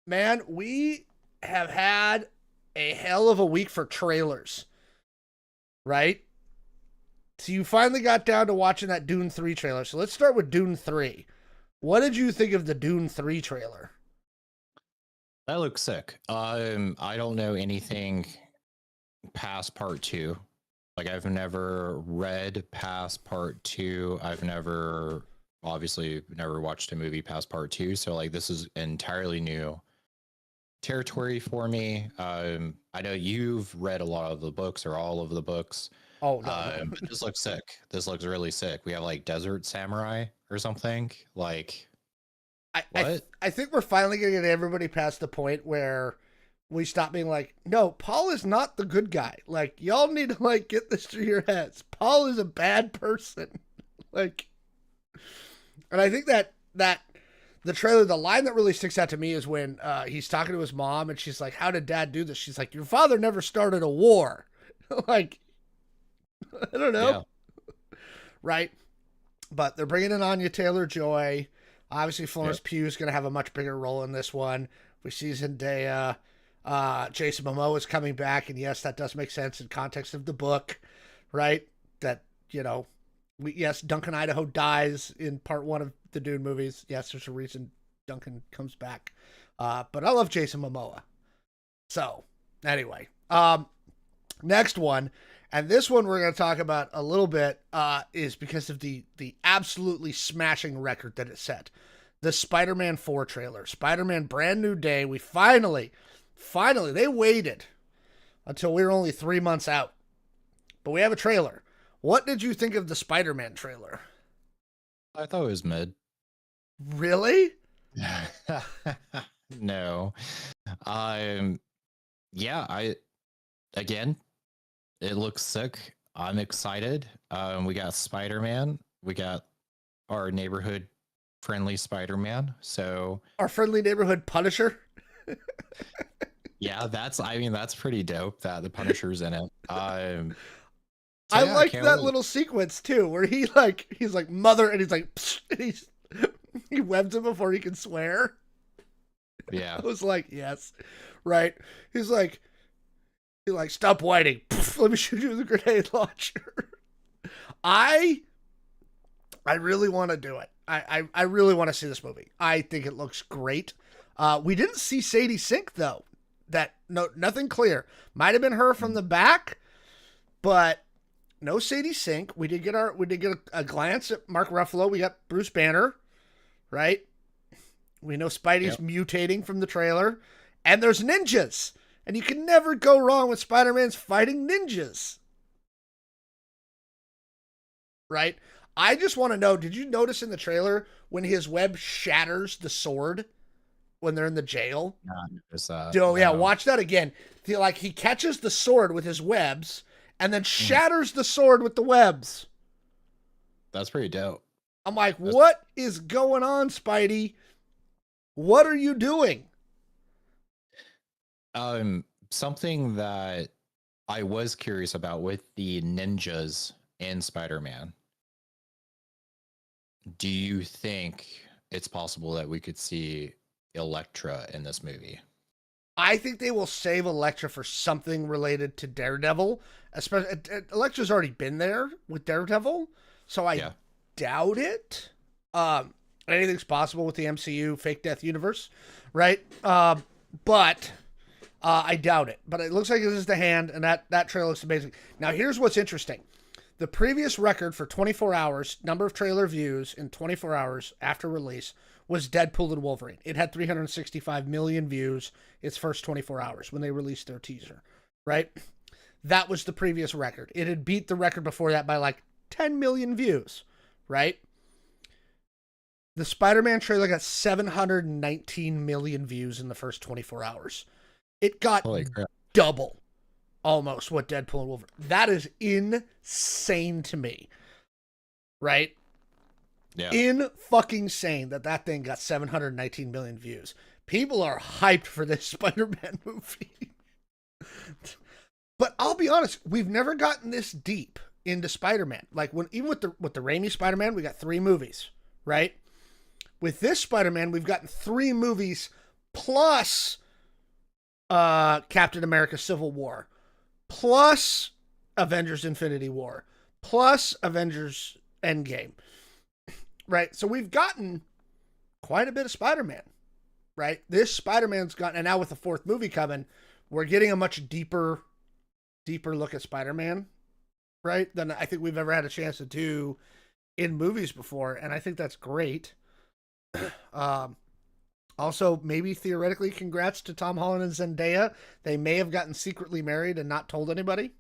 Man, we have had a hell of a week for trailers, right? So you finally got down to watching that Dune 3 trailer. So let's start with Dune 3. What did you think of the Dune 3 trailer? That looks sick. I don't know anything past part two. Like I've never read past part two. I've never obviously never watched a movie past part two. So like this is entirely new territory for me. I know you've read a lot of the books or all of the books. Oh, no. But this looks sick. This looks really sick. We have like Desert Samurai or something. Like what? I think we're finally going to get everybody past the point where we stop being like, no, Paul is not the good guy. Like, y'all need to, like, get this through your heads. Paul is a bad person. Like, and I think that the trailer, the line that really sticks out to me is when he's talking to his mom and she's like, how did dad do this? She's like, your father never started a war. Like, I don't know. Yeah. Right? But they're bringing in Anya Taylor-Joy. Obviously, Florence Pugh is going to have a much bigger role in this one. We see Zendaya. Jason Momoa is coming back, and yes, that does make sense in context of the book, right? That, yes, Duncan Idaho dies in part one of the Dune movies. Yes, there's a reason Duncan comes back. But I love Jason Momoa. So, anyway. Next one, and this one we're going to talk about a little bit, is because of the absolutely smashing record that it set. The Spider-Man 4 trailer. Spider-Man Brand New Day. We finally, they waited until we were only 3 months out. But we have a trailer. What did you think of the Spider-Man trailer? I thought it was mid. Really? No. Yeah, again, it looks sick. I'm excited. We got Spider-Man. We got our neighborhood friendly Spider-Man. So our friendly neighborhood Punisher. Yeah, that's pretty dope that the Punisher's in it. I like that little sequence too, where he's like mother, and he's like, psh, and he webs him before he can swear. Yeah, I was like, yes, right. He's like, stop whining. Pff, let me shoot you with a grenade launcher. I really want to do it. I really want to see this movie. I think it looks great. We didn't see Sadie Sink though. Nothing clear. Might have been her from the back, but no Sadie Sink. We did get a glance at Mark Ruffalo. We got Bruce Banner, right? We know Spidey's mutating from the trailer, and there's ninjas, and you can never go wrong with Spider-Man's fighting ninjas, right? I just want to know, did you notice in the trailer when his web shatters the sword when they're in the jail? Yeah, watch that again. He catches the sword with his webs and then shatters the sword with the webs. That's pretty dope. I'm like, what is going on, Spidey? What are you doing? Something that I was curious about with the ninjas in Spider-Man. Do you think it's possible that we could see Elektra in this movie? I think they will save Elektra for something related to Daredevil. Especially, Elektra's already been there with Daredevil, so I doubt it. Anything's possible with the MCU fake death universe, right? But I doubt it. But it looks like this is the hand, and that trailer looks amazing. Now, here's what's interesting. The previous record for 24 hours, number of trailer views in 24 hours after release, was Deadpool and Wolverine. It had 365 million views its first 24 hours when they released their teaser, right? That was the previous record. It had beat the record before that by like 10 million views, right? The Spider-Man trailer got 719 million views in the first 24 hours. It got double almost what Deadpool and Wolverine. That is insane to me, right? Yeah. In-fucking-sane that thing got 719 million views. People are hyped for this Spider-Man movie. But I'll be honest, we've never gotten this deep into Spider-Man. Like even with the Raimi Spider-Man, we got 3 movies, right? With this Spider-Man, we've gotten 3 movies plus Captain America Civil War, plus Avengers Infinity War, plus Avengers Endgame. Right? So we've gotten quite a bit of Spider-Man. Right? This Spider-Man's gotten, and now with the fourth movie coming, we're getting a much deeper look at Spider-Man, right, than I think we've ever had a chance to do in movies before, and I think that's great. Also, maybe theoretically, congrats to Tom Holland and Zendaya. They may have gotten secretly married and not told anybody.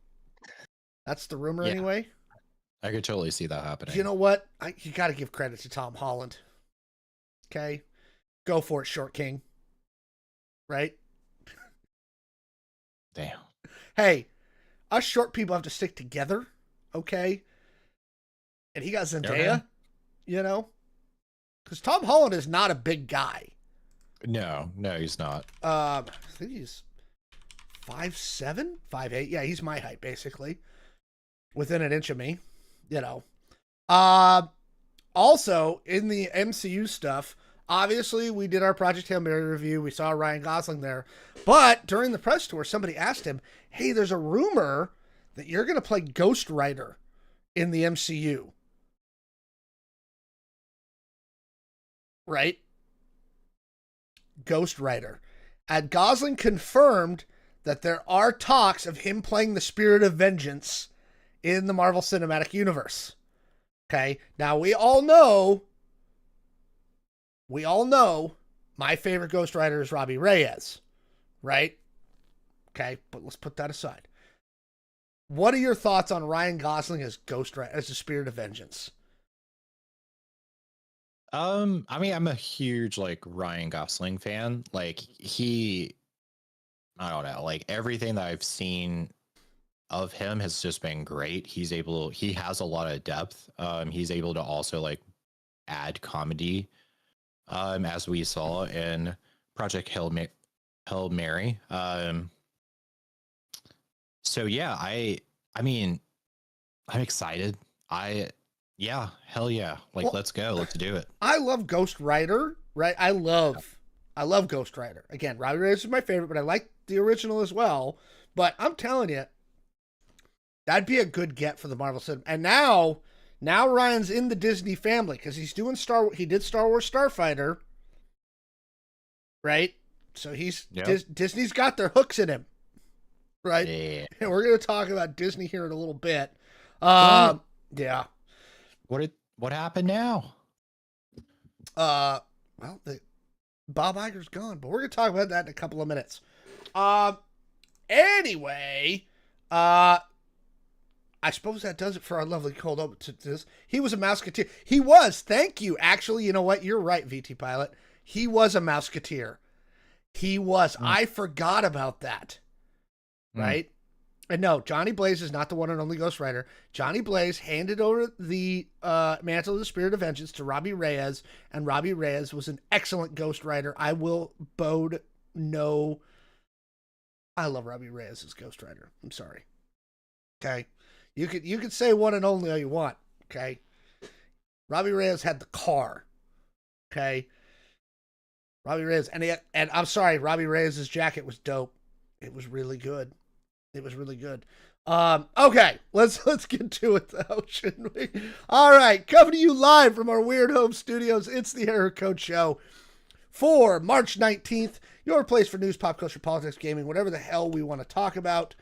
That's the rumor anyway. I could totally see that happening. You know what? You got to give credit to Tom Holland. Okay? Go for it, Short King. Right? Damn. Hey, us short people have to stick together, okay? And he got Zendaya, you know? Because Tom Holland is not a big guy. No, he's not. I think he's 5'7", 5'8". Yeah, he's my height, basically. Within an inch of me, you know. Also, in the MCU stuff, obviously, we did our Project Hail Mary review. We saw Ryan Gosling there. But during the press tour, somebody asked him, hey, there's a rumor that you're going to play Ghost Rider in the MCU. Right? Ghost Rider. And Gosling confirmed that there are talks of him playing the Spirit of Vengeance in the Marvel Cinematic Universe. Okay? Now, we all know my favorite Ghost Rider is Robbie Reyes. Right? Okay, but let's put that aside. What are your thoughts on Ryan Gosling as Ghost Rider, as the Spirit of Vengeance? I mean, I'm a huge Ryan Gosling fan. I don't know, everything that I've seen of him has just been great. He has a lot of depth. He's able to also add comedy, as we saw in Project Hail Mary. So yeah, I mean, I'm excited. Yeah, hell yeah. Let's go. Let's do it. I love Ghost Rider, right? I love Ghost Rider. Again, Robbie Reyes is my favorite, but I like the original as well. But I'm telling you, that'd be a good get for the Marvel Cinema. And now Ryan's in the Disney family because he's doing he did Star Wars Starfighter, right? So Disney's got their hooks in him, right? Yeah. And we're going to talk about Disney here in a little bit. Yeah. What happened now? Well, Bob Iger's gone, but we're going to talk about that in a couple of minutes. Anyway, I suppose that does it for our lovely cold open to this. He was a Mouseketeer. He was. Thank you. Actually, you know what? You're right, VT Pilot. He was a Mouseketeer. He was. I forgot about that. Right? And no, Johnny Blaze is not the one and only Ghost Rider. Johnny Blaze handed over the mantle of the Spirit of Vengeance to Robbie Reyes, and Robbie Reyes was an excellent Ghost Rider. I will bode no... I love Robbie Reyes as Ghost Rider. I'm sorry. Okay? You could say one and only all you want. Okay? Robbie Reyes had the car. Okay? Robbie Reyes... And I'm sorry, Robbie Reyes' jacket was dope. It was really good. It was really good. Okay, let's get to it though, shouldn't we? All right, coming to you live from our Weird Home Studios. It's the Error Code Show for March 19th. Your place for news, pop culture, politics, gaming, whatever the hell we want to talk about.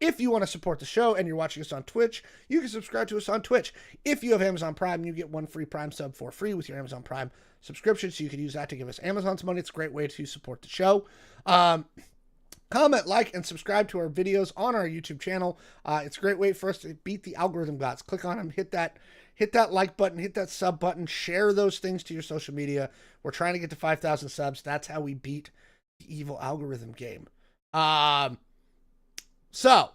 If you want to support the show and you're watching us on Twitch, you can subscribe to us on Twitch. If you have Amazon Prime, you get one free Prime sub for free with your Amazon Prime subscription, so you can use that to give us Amazon's money. It's a great way to support the show. Comment, like, and subscribe to our videos on our YouTube channel. It's a great way for us to beat the algorithm gods. Click on them, hit that like button, hit that sub button, share those things to your social media. We're trying to get to 5,000 subs. That's how we beat the evil algorithm game. So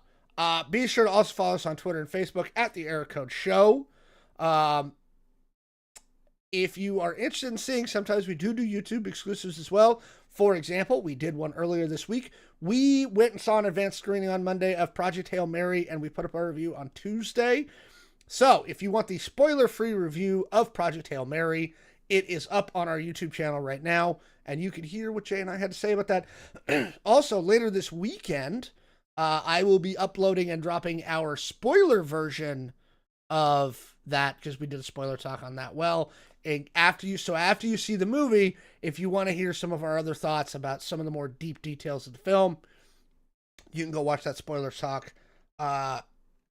be sure to also follow us on Twitter and Facebook at the Error Code Show. If you are interested in seeing, sometimes we do YouTube exclusives as well. For example, we did one earlier this week. We went and saw an advanced screening on Monday of Project Hail Mary, and we put up our review on Tuesday. So if you want the spoiler-free review of Project Hail Mary, It is up on our YouTube channel right now, and you can hear what Jay and I had to say about that. Also, later this weekend, I will be uploading and dropping our spoiler version of that, because we did a spoiler talk on that. Well, after you see the movie, if you want to hear some of our other thoughts about some of the more deep details of the film, you can go watch that spoiler talk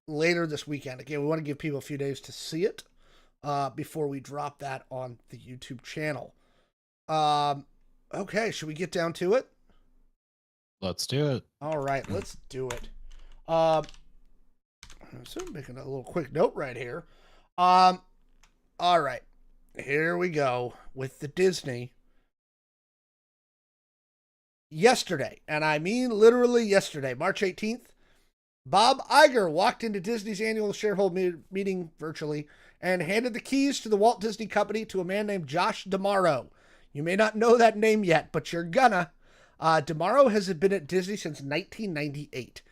later this weekend. Again, we want to give people a few days to see it before we drop that on the YouTube channel. Okay, should we get down to it? Let's do it. All right, let's do it. So I'm making a little quick note right here. All right, here we go with the Disney. Yesterday, and I mean literally yesterday, March 18th, Bob Iger walked into Disney's annual shareholder meeting virtually and handed the keys to the Walt Disney Company to a man named Josh D'Amaro. You may not know that name yet, but you're gonna. D'Amaro has been at Disney since 1998.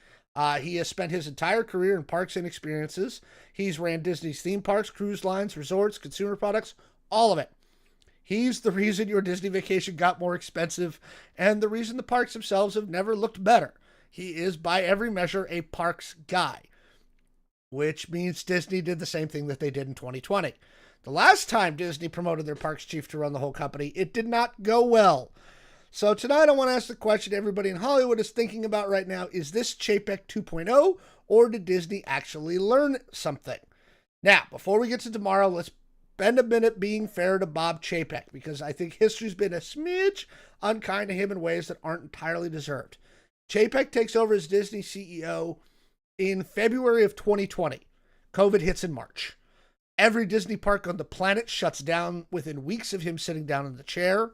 He has spent his entire career in parks and experiences. He's ran Disney's theme parks, cruise lines, resorts, consumer products, all of it. He's the reason your Disney vacation got more expensive and the reason the parks themselves have never looked better. He is, by every measure, a parks guy, which means Disney did the same thing that they did in 2020. The last time Disney promoted their parks chief to run the whole company, it did not go well. So tonight I want to ask the question everybody in Hollywood is thinking about right now. Is this Chapek 2.0, or did Disney actually learn something? Now, before we get to tomorrow, let's spend a minute being fair to Bob Chapek, because I think history's been a smidge unkind to him in ways that aren't entirely deserved. Chapek takes over as Disney CEO in February of 2020. COVID hits in March. Every Disney park on the planet shuts down within weeks of him sitting down in the chair.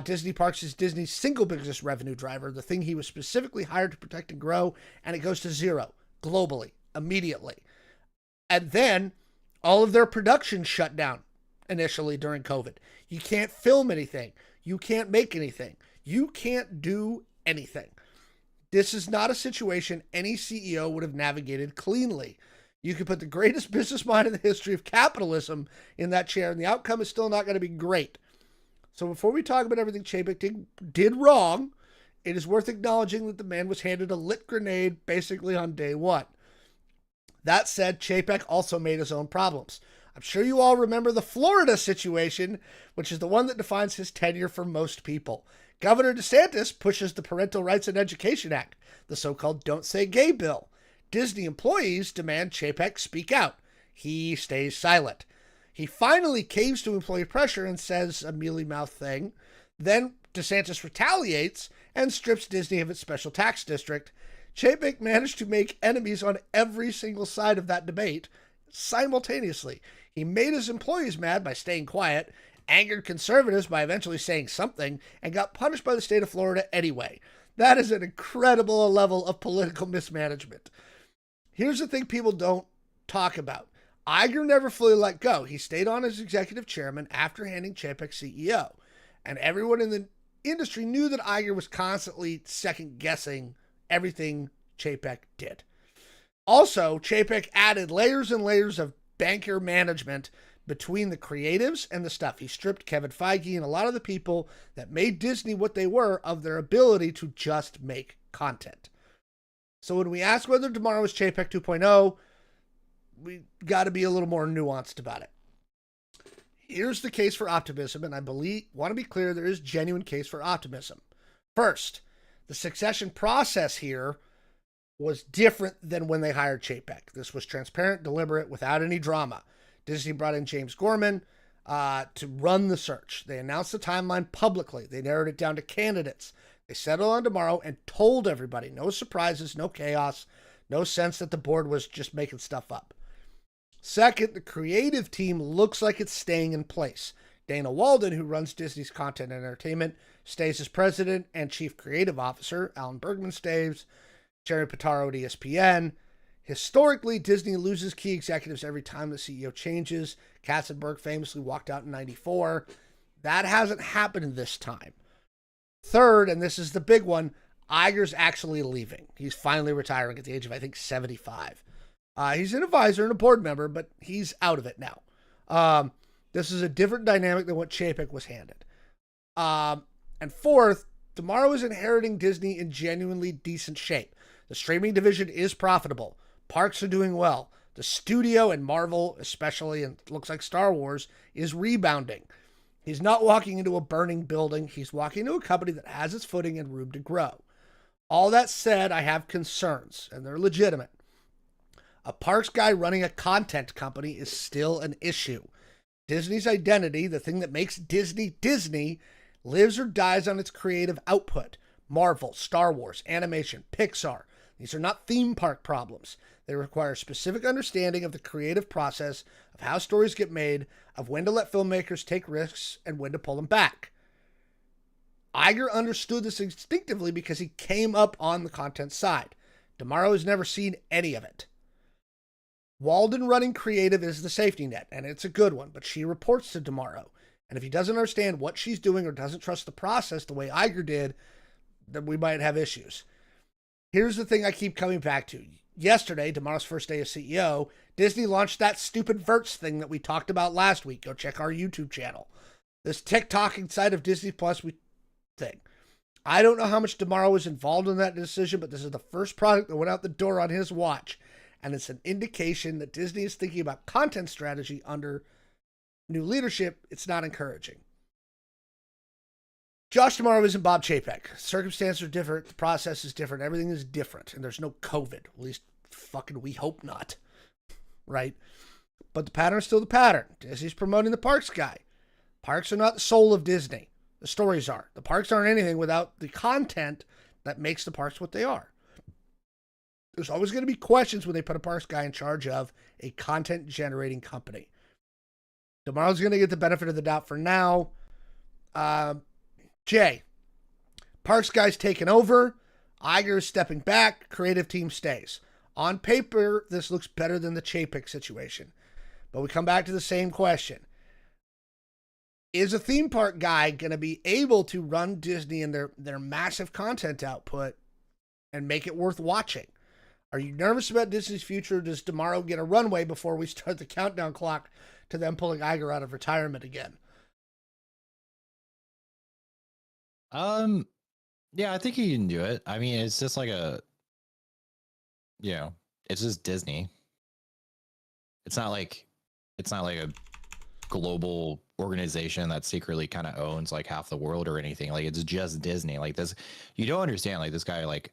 Disney Parks is Disney's single biggest revenue driver, the thing he was specifically hired to protect and grow, and it goes to zero globally, immediately. And then all of their production shut down initially during COVID. You can't film anything. You can't make anything. You can't do anything. This is not a situation any CEO would have navigated cleanly. You could put the greatest business mind in the history of capitalism in that chair, and the outcome is still not going to be great. So before we talk about everything Chapek did wrong, it is worth acknowledging that the man was handed a lit grenade basically on day one. That said, Chapek also made his own problems. I'm sure you all remember the Florida situation, which is the one that defines his tenure for most people. Governor DeSantis pushes the Parental Rights and Education Act, the so-called Don't Say Gay bill. Disney employees demand Chapek speak out. He stays silent. He finally caves to employee pressure and says a mealy-mouthed thing. Then DeSantis retaliates and strips Disney of its special tax district. Chapek managed to make enemies on every single side of that debate simultaneously. He made his employees mad by staying quiet, angered conservatives by eventually saying something, and got punished by the state of Florida anyway. That is an incredible level of political mismanagement. Here's the thing people don't talk about. Iger never fully let go. He stayed on as executive chairman after handing Chapek CEO. And everyone in the industry knew that Iger was constantly second-guessing everything Chapek did. Also, Chapek added layers and layers of banker management between the creatives and the stuff. He stripped Kevin Feige and a lot of the people that made Disney what they were of their ability to just make content. So when we ask whether D'Amaro is Chapek 2.0, we got to be a little more nuanced about it. Here's the case for optimism, and I want to be clear, there is genuine case for optimism. First, the succession process here was different than when they hired Chapek. This was transparent, deliberate, without any drama. Disney brought in James Gorman to run the search. They announced the timeline publicly. They narrowed it down to candidates. They settled on D'Amaro and told everybody. No surprises, no chaos, no sense that the board was just making stuff up. Second, the creative team looks like it's staying in place. Dana Walden, who runs Disney's content and entertainment, stays as president and chief creative officer. Alan Bergman stays. Jerry Pitaro at ESPN. Historically, Disney loses key executives every time the CEO changes. Katzenberg famously walked out in 94. That hasn't happened this time. Third, and this is the big one, Iger's actually leaving. He's finally retiring at the age of, I think, 75. He's an advisor and a board member, but he's out of it now. This is a different dynamic than what Chapek was handed. And fourth, D'Amaro is inheriting Disney in genuinely decent shape. The streaming division is profitable. Parks are doing well. The studio and Marvel, especially, and it looks like Star Wars, is rebounding. He's not walking into a burning building. He's walking into a company that has its footing and room to grow. All that said, I have concerns, and they're legitimate. A parks guy running a content company is still an issue. Disney's identity, the thing that makes Disney Disney, lives or dies on its creative output. Marvel, Star Wars, animation, Pixar. These are not theme park problems. They require specific understanding of the creative process, of how stories get made, of when to let filmmakers take risks and when to pull them back. Iger understood this instinctively because he came up on the content side. D'Amaro has never seen any of it. Walden running creative is the safety net, and it's a good one, but she reports to D'Amaro. And if he doesn't understand what she's doing or doesn't trust the process the way Iger did, then we might have issues. Here's the thing I keep coming back to. Yesterday, D'Amaro's first day as CEO, Disney launched that stupid Verts thing that we talked about last week. Go check our YouTube channel. This TikTok inside of Disney Plus thing. I don't know how much D'Amaro was involved in that decision, but this is the first product that went out the door on his watch. And it's an indication that Disney is thinking about content strategy under new leadership. It's not encouraging. Josh D'Amaro isn't Bob Chapek. Circumstances are different. The process is different. Everything is different. And there's no COVID. At least fucking we hope not. Right? But the pattern is still the pattern. Disney's promoting the parks guy. Parks are not the soul of Disney. The stories are. The parks aren't anything without the content that makes the parks what they are. There's always going to be questions when they put a parks guy in charge of a content generating company. D'Amaro's going to get the benefit of the doubt for now. Jay, parks guy's taken over. Iger is stepping back. Creative team stays. On paper, this looks better than the Chapek situation. But we come back to the same question. Is a theme park guy going to be able to run Disney and their massive content output and make it worth watching? Are you nervous about Disney's future? Does D'Amaro get a runway before we start the countdown clock to them pulling Iger out of retirement again? Yeah, I think he can do it. I mean, it's just like it's just Disney. It's not like a global organization that secretly kind of owns like half the world or anything. Like, it's just Disney. Like, this, you don't understand, like, this guy, like,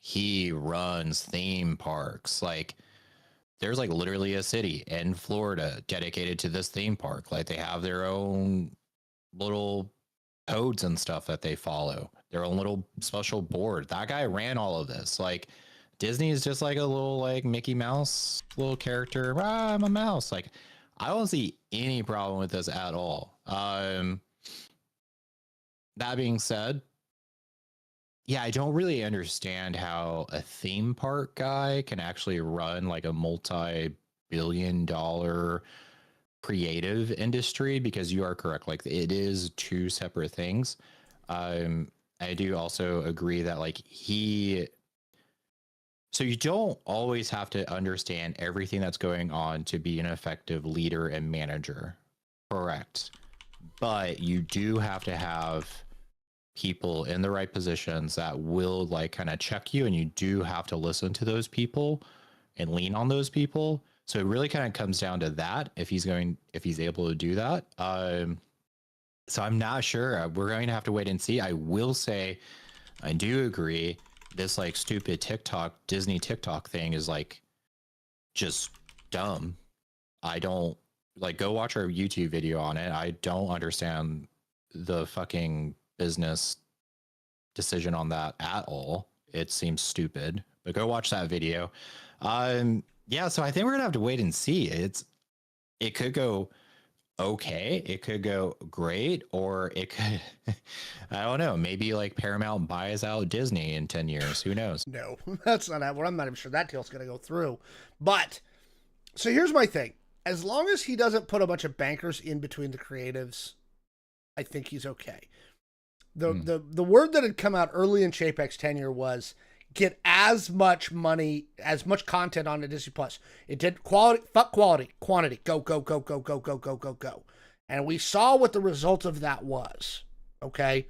he runs theme parks. Like, there's like literally a city in Florida dedicated to this theme park. Like, they have their own little codes and stuff that they follow, their own little special board. That guy ran all of this. Like, Disney is just like a little like Mickey Mouse little character. I'm a mouse. Like, I don't see any problem with this at all. That being said, yeah, I don't really understand how a theme park guy can actually run like a multi-billion-dollar creative industry, because you are correct. Like, it is two separate things. I do also agree that so you don't always have to understand everything that's going on to be an effective leader and manager. Correct. But you do have to have people in the right positions that will like kind of check you, and you do have to listen to those people and lean on those people. So it really kind of comes down to that, if he's able to do that. So I'm not sure. We're going to have to wait and see. I will say, I do agree, this like stupid Disney TikTok thing is like just dumb. I don't like, go watch our YouTube video on it. I don't understand the fucking business decision on that at all. It seems stupid, but go watch that video. Yeah, so I think we're gonna have to wait and see. It could go okay, it could go great, or it could I don't know, maybe like Paramount buys out Disney in 10 years. Who knows? No, that's not happening. I'm not even sure that deal's gonna go through. But so here's my thing. As long as he doesn't put a bunch of bankers in between the creatives, I think he's okay. The word that had come out early in Chapek's tenure was get as much money, as much content on the Disney Plus. It did quality, fuck quality, quantity. Go, go, go, go, go, go, go, go, go. And we saw what the result of that was. Okay?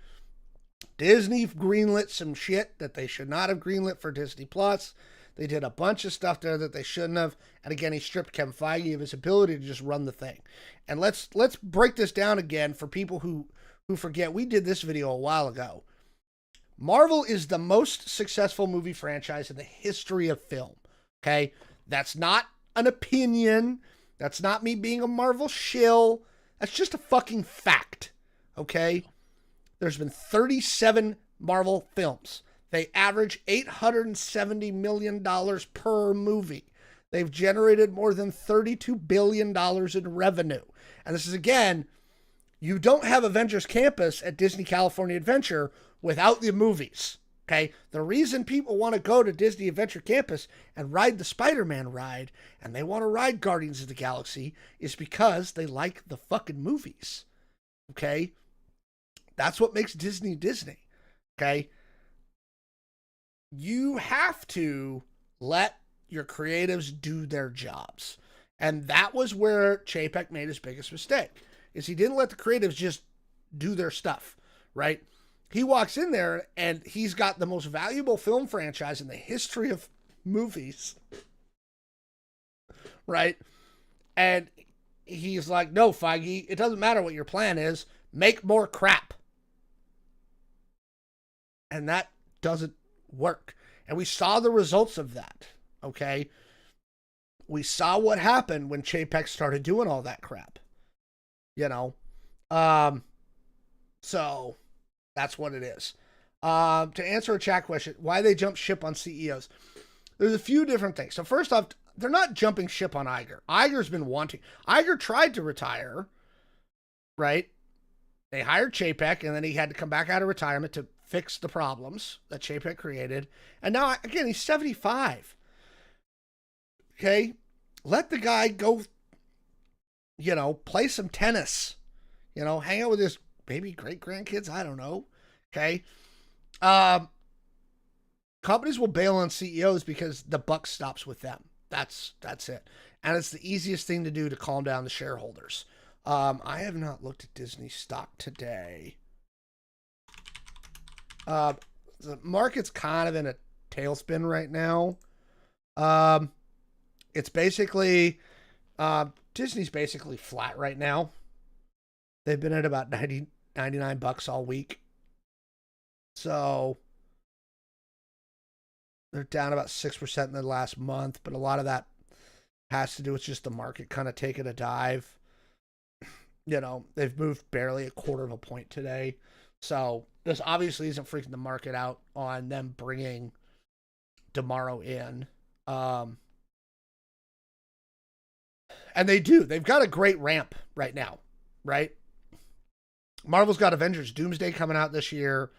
Disney greenlit some shit that they should not have greenlit for Disney Plus. They did a bunch of stuff there that they shouldn't have. And again, he stripped Kevin Feige of his ability to just run the thing. And let's break this down again for people who forget. We did this video a while ago. Marvel is the most successful movie franchise in the history of film. Okay? That's not an opinion. That's not me being a Marvel shill. That's just a fucking fact. Okay? There's been 37 Marvel films. They average $870 million per movie. They've generated more than $32 billion in revenue. And this is, again, you don't have Avengers Campus at Disney California Adventure without the movies. Okay? The reason people want to go to Disney Adventure Campus and ride the Spider-Man ride, and they want to ride Guardians of the Galaxy, is because they like the fucking movies. Okay? That's what makes Disney Disney. Okay? You have to let your creatives do their jobs. And that was where Chapek made his biggest mistake, is he didn't let the creatives just do their stuff, right? He walks in there and he's got the most valuable film franchise in the history of movies, right? And he's like, no, Feige, it doesn't matter what your plan is. Make more crap. And that doesn't work. And we saw the results of that, okay? We saw what happened when Chapek started doing all that crap, you know? So that's what it is. To answer a chat question, why they jump ship on CEOs? There's a few different things. So first off, they're not jumping ship on Iger. Iger's been wanting. Iger tried to retire, right? They hired Chapek, and then he had to come back out of retirement to fix the problems that Chapek created. And now, again, he's 75. Okay? Let the guy go, you know, play some tennis. You know, hang out with his maybe great-grandkids. I don't know. Okay? Companies will bail on CEOs because the buck stops with them. That's it. And it's the easiest thing to do to calm down the shareholders. I have not looked at Disney stock today. The market's kind of in a tailspin right now. It's basically, Disney's basically flat right now. They've been at about $99 all week. So they're down about 6% in the last month, but a lot of that has to do with just the market kind of taking a dive. You know, they've moved barely a quarter of a point today. So this obviously isn't freaking the market out on them bringing D'Amaro in. And they do. They've got a great ramp right now, right? Marvel's got Avengers Doomsday coming out this year.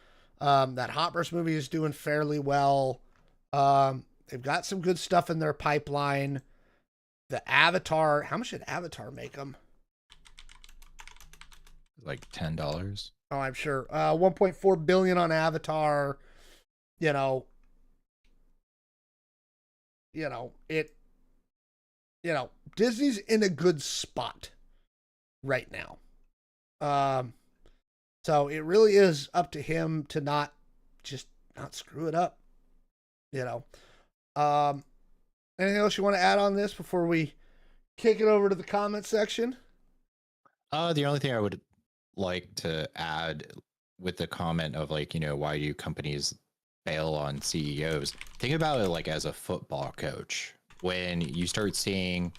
That Hot Burst movie is doing fairly well. They've got some good stuff in their pipeline. The Avatar, how much did Avatar make them? Like $10. Oh, I'm sure. 1.4 billion on Avatar. Disney's in a good spot right now. So it really is up to him to not screw it up. Anything else you want to add on this before we kick it over to the comment section? The only thing I would like to add with the comment of why do companies bail on CEOs? Think about it like as a football coach. When you start seeing,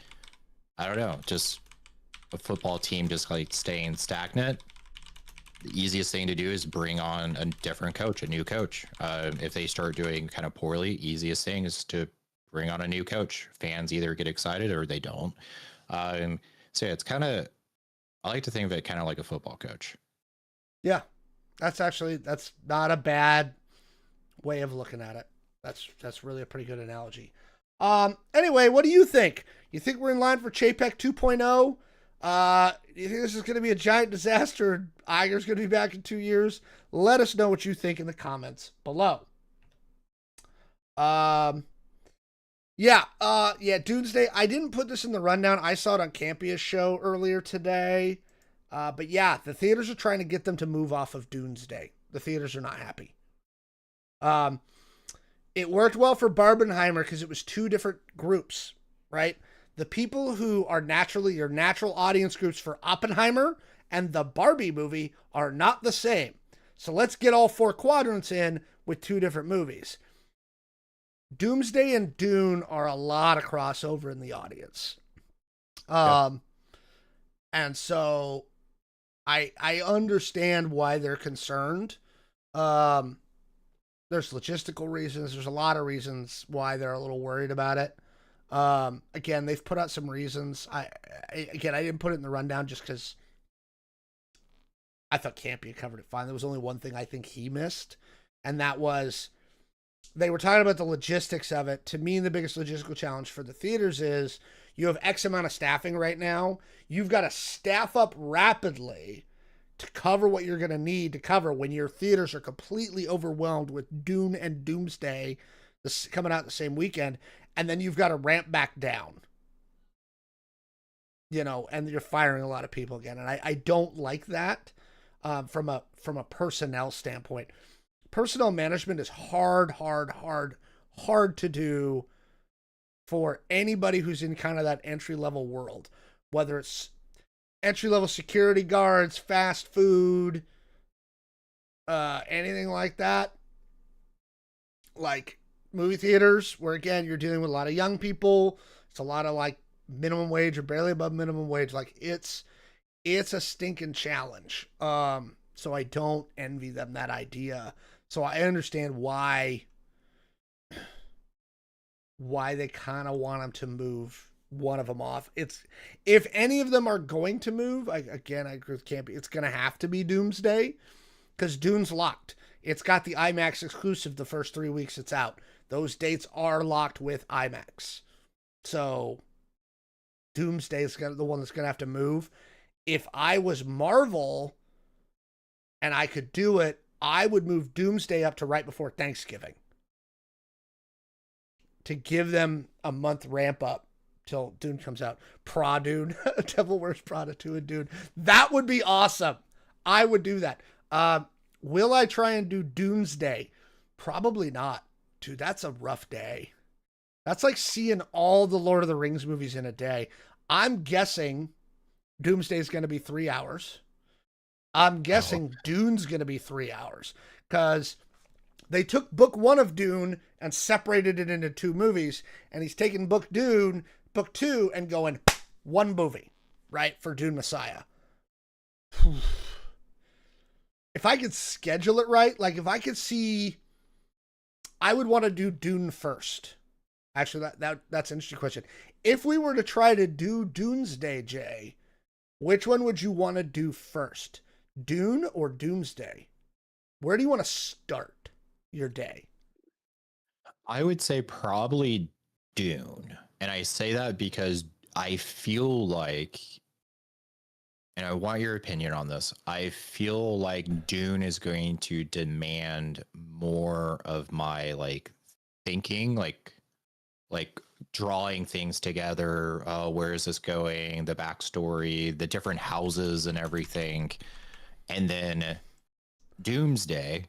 I don't know, just a football team just staying stagnant, the easiest thing to do is bring on a different coach, a new coach. If they start doing kind of poorly, easiest thing is to bring on a new coach. Fans either get excited or they don't. So it's kind of, I like to think of it kind of like a football coach. Yeah, that's not a bad way of looking at it. That's really a pretty good analogy. Anyway, what do you think? You think we're in line for Chapek 2.0? You think this is going to be a giant disaster? Iger's going to be back in 2 years? Let us know what you think in the comments below. Doomsday. I didn't put this in the rundown. I saw it on Campia's show earlier today. But yeah, the theaters are trying to get them to move off of Doomsday. The theaters are not happy. It worked well for Barbenheimer because it was two different groups, right? The people who are naturally your natural audience groups for Oppenheimer and the Barbie movie are not the same. So let's get all four quadrants in with two different movies. Doomsday and Dune are a lot of crossover in the audience. And so I understand why they're concerned. There's logistical reasons. There's a lot of reasons why they're a little worried about it. Again, they've put out some reasons. I didn't put it in the rundown just because I thought Campy covered it fine. There was only one thing I think he missed, and that was they were talking about the logistics of it. To me, the biggest logistical challenge for the theaters is you have X amount of staffing right now. You've got to staff up rapidly to cover what you're going to need to cover when your theaters are completely overwhelmed with Dune and Doomsday coming out the same weekend, and then you've got to ramp back down. And you're firing a lot of people again, and I don't like that from a personnel standpoint. Personnel management is hard to do for anybody who's in kind of that entry-level world, whether it's entry-level security guards, fast food, anything like that. Like movie theaters, where again, you're dealing with a lot of young people. It's a lot of like minimum wage or barely above minimum wage. Like it's a stinking challenge. So I don't envy them that idea. So I understand why they kind of want them to move one of them off. It's if any of them are going to move, I agree with Campy, it's going to have to be Doomsday because Dune's locked. It's got the IMAX exclusive the first 3 weeks it's out. Those dates are locked with IMAX. So Doomsday is the one that's going to have to move. If I was Marvel and I could do it, I would move Doomsday up to right before Thanksgiving to give them a month ramp up till Dune comes out. Dune, Devil Wears Prada 2 and Dune. That would be awesome. I would do that. Will I try and do Doomsday? Probably not. Dude, that's a rough day. That's like seeing all the Lord of the Rings movies in a day. I'm guessing Doomsday is going to be 3 hours. I'm guessing Dune's going to be 3 hours because they took book 1 of Dune and separated it into 2 movies, and he's taking book 2 and going one movie, right, for Dune Messiah. If I could schedule it right, like if I could see, I would want to do Dune first. Actually, that's an interesting question. If we were to try to do Doomsday, Jay, which one would you want to do first? Dune or Doomsday? Where do you want to start your day? I would say probably Dune. And I say that because I feel like, and I want your opinion on this, I feel like Dune is going to demand more of my like thinking, like drawing things together. Where is this going? The backstory, the different houses and everything. And then Doomsday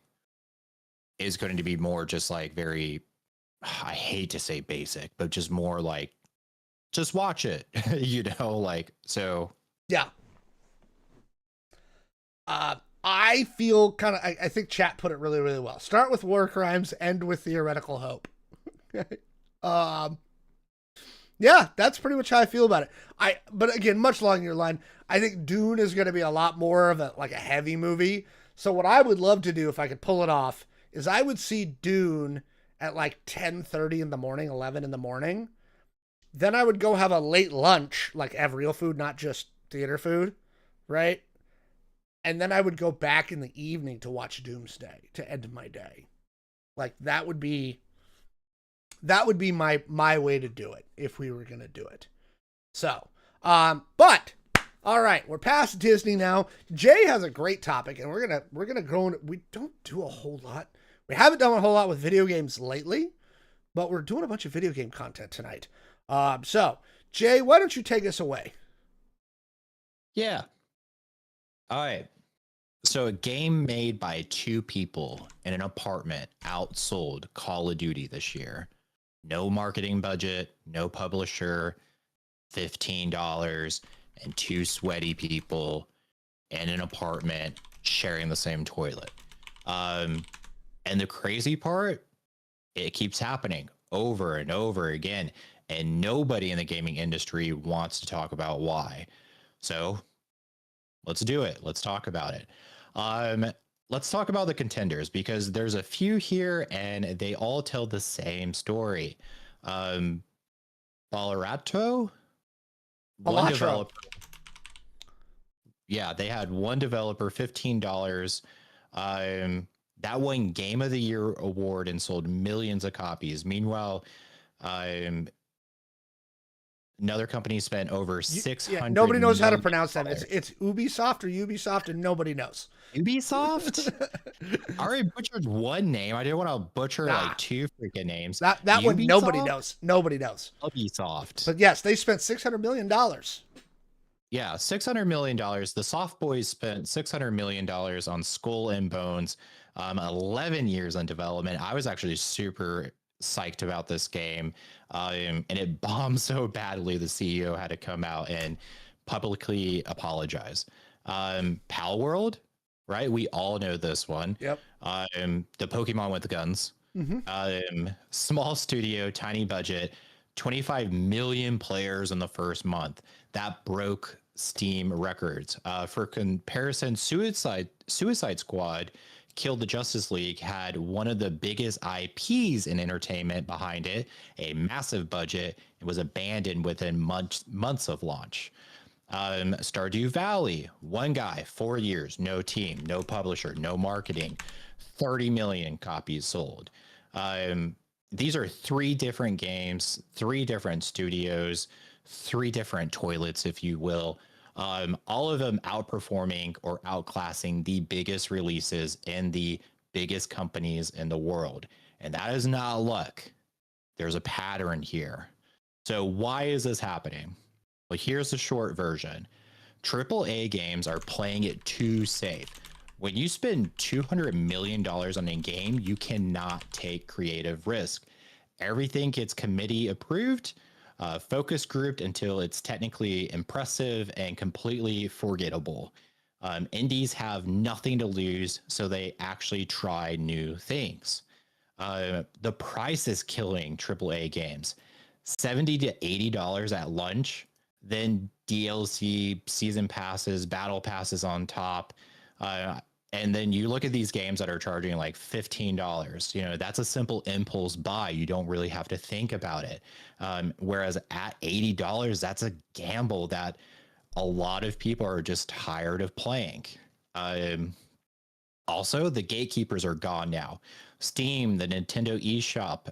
is going to be more just like very, I hate to say basic, but just more like, just watch it, like, so. Yeah. I feel kind of, I think chat put it really, really well. Start with war crimes, end with theoretical hope. Yeah, that's pretty much how I feel about it. But again, much along your line, I think Dune is going to be a lot more of a heavy movie. So what I would love to do if I could pull it off is I would see Dune at like 10:30 in the morning, 11 in the morning. Then I would go have a late lunch, like have real food, not just theater food, right? And then I would go back in the evening to watch Doomsday to end my day. Like that would be my way to do it if we were going to do it. So, but all right, we're past Disney now. Jay has a great topic, and we're gonna go. We don't do a whole lot. We haven't done a whole lot with video games lately, but we're doing a bunch of video game content tonight. So Jay, why don't you take us away? Yeah. All right. So a game made by two people in an apartment outsold Call of Duty this year. No marketing budget, no publisher, $15, and two sweaty people in an apartment sharing the same toilet. And the crazy part, it keeps happening over and over again. And nobody in the gaming industry wants to talk about why. So let's do it. Let's talk about it. Let's talk about the contenders because there's a few here and they all tell the same story. Balarato, one developer. Yeah, they had one developer, $15. That won Game of the Year award and sold millions of copies. Meanwhile, another company spent over 600. Yeah, nobody knows how to pronounce that. It's Ubisoft or Ubisoft, and nobody knows. Ubisoft? I already butchered one name. I didn't want to butcher like two freaking names. That one nobody knows. Nobody knows. Ubisoft. But yes, they spent $600 million. Yeah, $600 million. The Soft Boys spent $600 million on Skull and Bones, 11 years on development. I was actually super psyched about this game, and it bombed so badly the CEO had to come out and publicly apologize. Pal World, right? We all know this one. Yep. The Pokemon with guns. Mm-hmm. Small studio, tiny budget, 25 million players in the first month. That broke Steam records. For comparison, Suicide Squad Killed the Justice League had one of the biggest IPs in entertainment behind it, a massive budget, and was abandoned within months of launch. Stardew Valley, one guy, 4 years, no team, no publisher, no marketing, 30 million copies sold. These are three different games, three different studios, three different toilets, if you will. All of them outperforming or outclassing the biggest releases in the biggest companies in the world. And that is not luck. There's a pattern here. So why is this happening? Well, here's the short version. AAA games are playing it too safe. When you spend $200 million on a game, you cannot take creative risk. Everything gets committee approved, focus grouped until it's technically impressive and completely forgettable. Indies have nothing to lose, so they actually try new things. The price is killing AAA games. $70 to $80 at launch, then DLC, season passes, battle passes on top. And then you look at these games that are charging like $15, you know, that's a simple impulse buy. You don't really have to think about it. Whereas at $80, that's a gamble that a lot of people are just tired of playing. Also, the gatekeepers are gone now. Steam, the Nintendo eShop,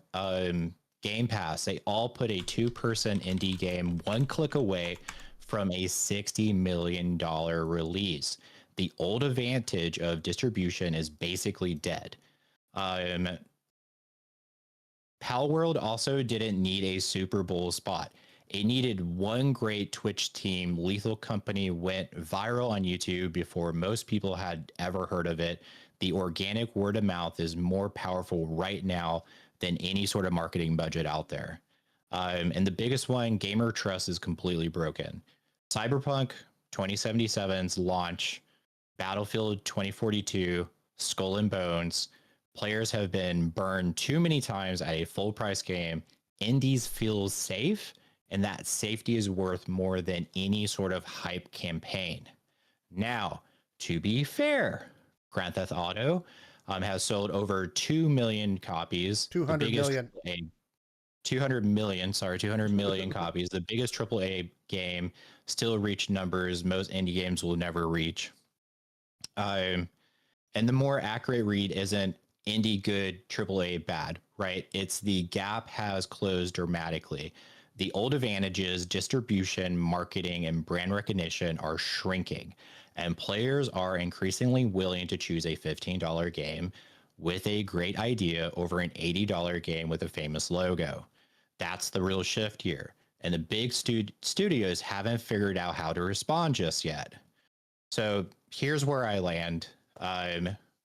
Game Pass, they all put a two-person indie game one click away from a $60 million release. The old advantage of distribution is basically dead. Pal World also didn't need a Super Bowl spot. It needed one great Twitch team. Lethal Company went viral on YouTube before most people had ever heard of it. The organic word of mouth is more powerful right now than any sort of marketing budget out there. And the biggest one, gamer trust is completely broken. Cyberpunk 2077's launch, Battlefield 2042, Skull and Bones. Players have been burned too many times at a full price game. Indies feel safe, and that safety is worth more than any sort of hype campaign. Now, to be fair, Grand Theft Auto has sold over 2 million copies. 200 million. 200 million copies. The biggest AAA game, still reached numbers most indie games will never reach. And the more accurate read isn't indie good, AAA bad, right? It's the gap has closed dramatically. The old advantages, distribution, marketing, and brand recognition are shrinking, and players are increasingly willing to choose a $15 game with a great idea over an $80 game with a famous logo. That's the real shift here. And the big studios haven't figured out how to respond just yet. So here's where I land.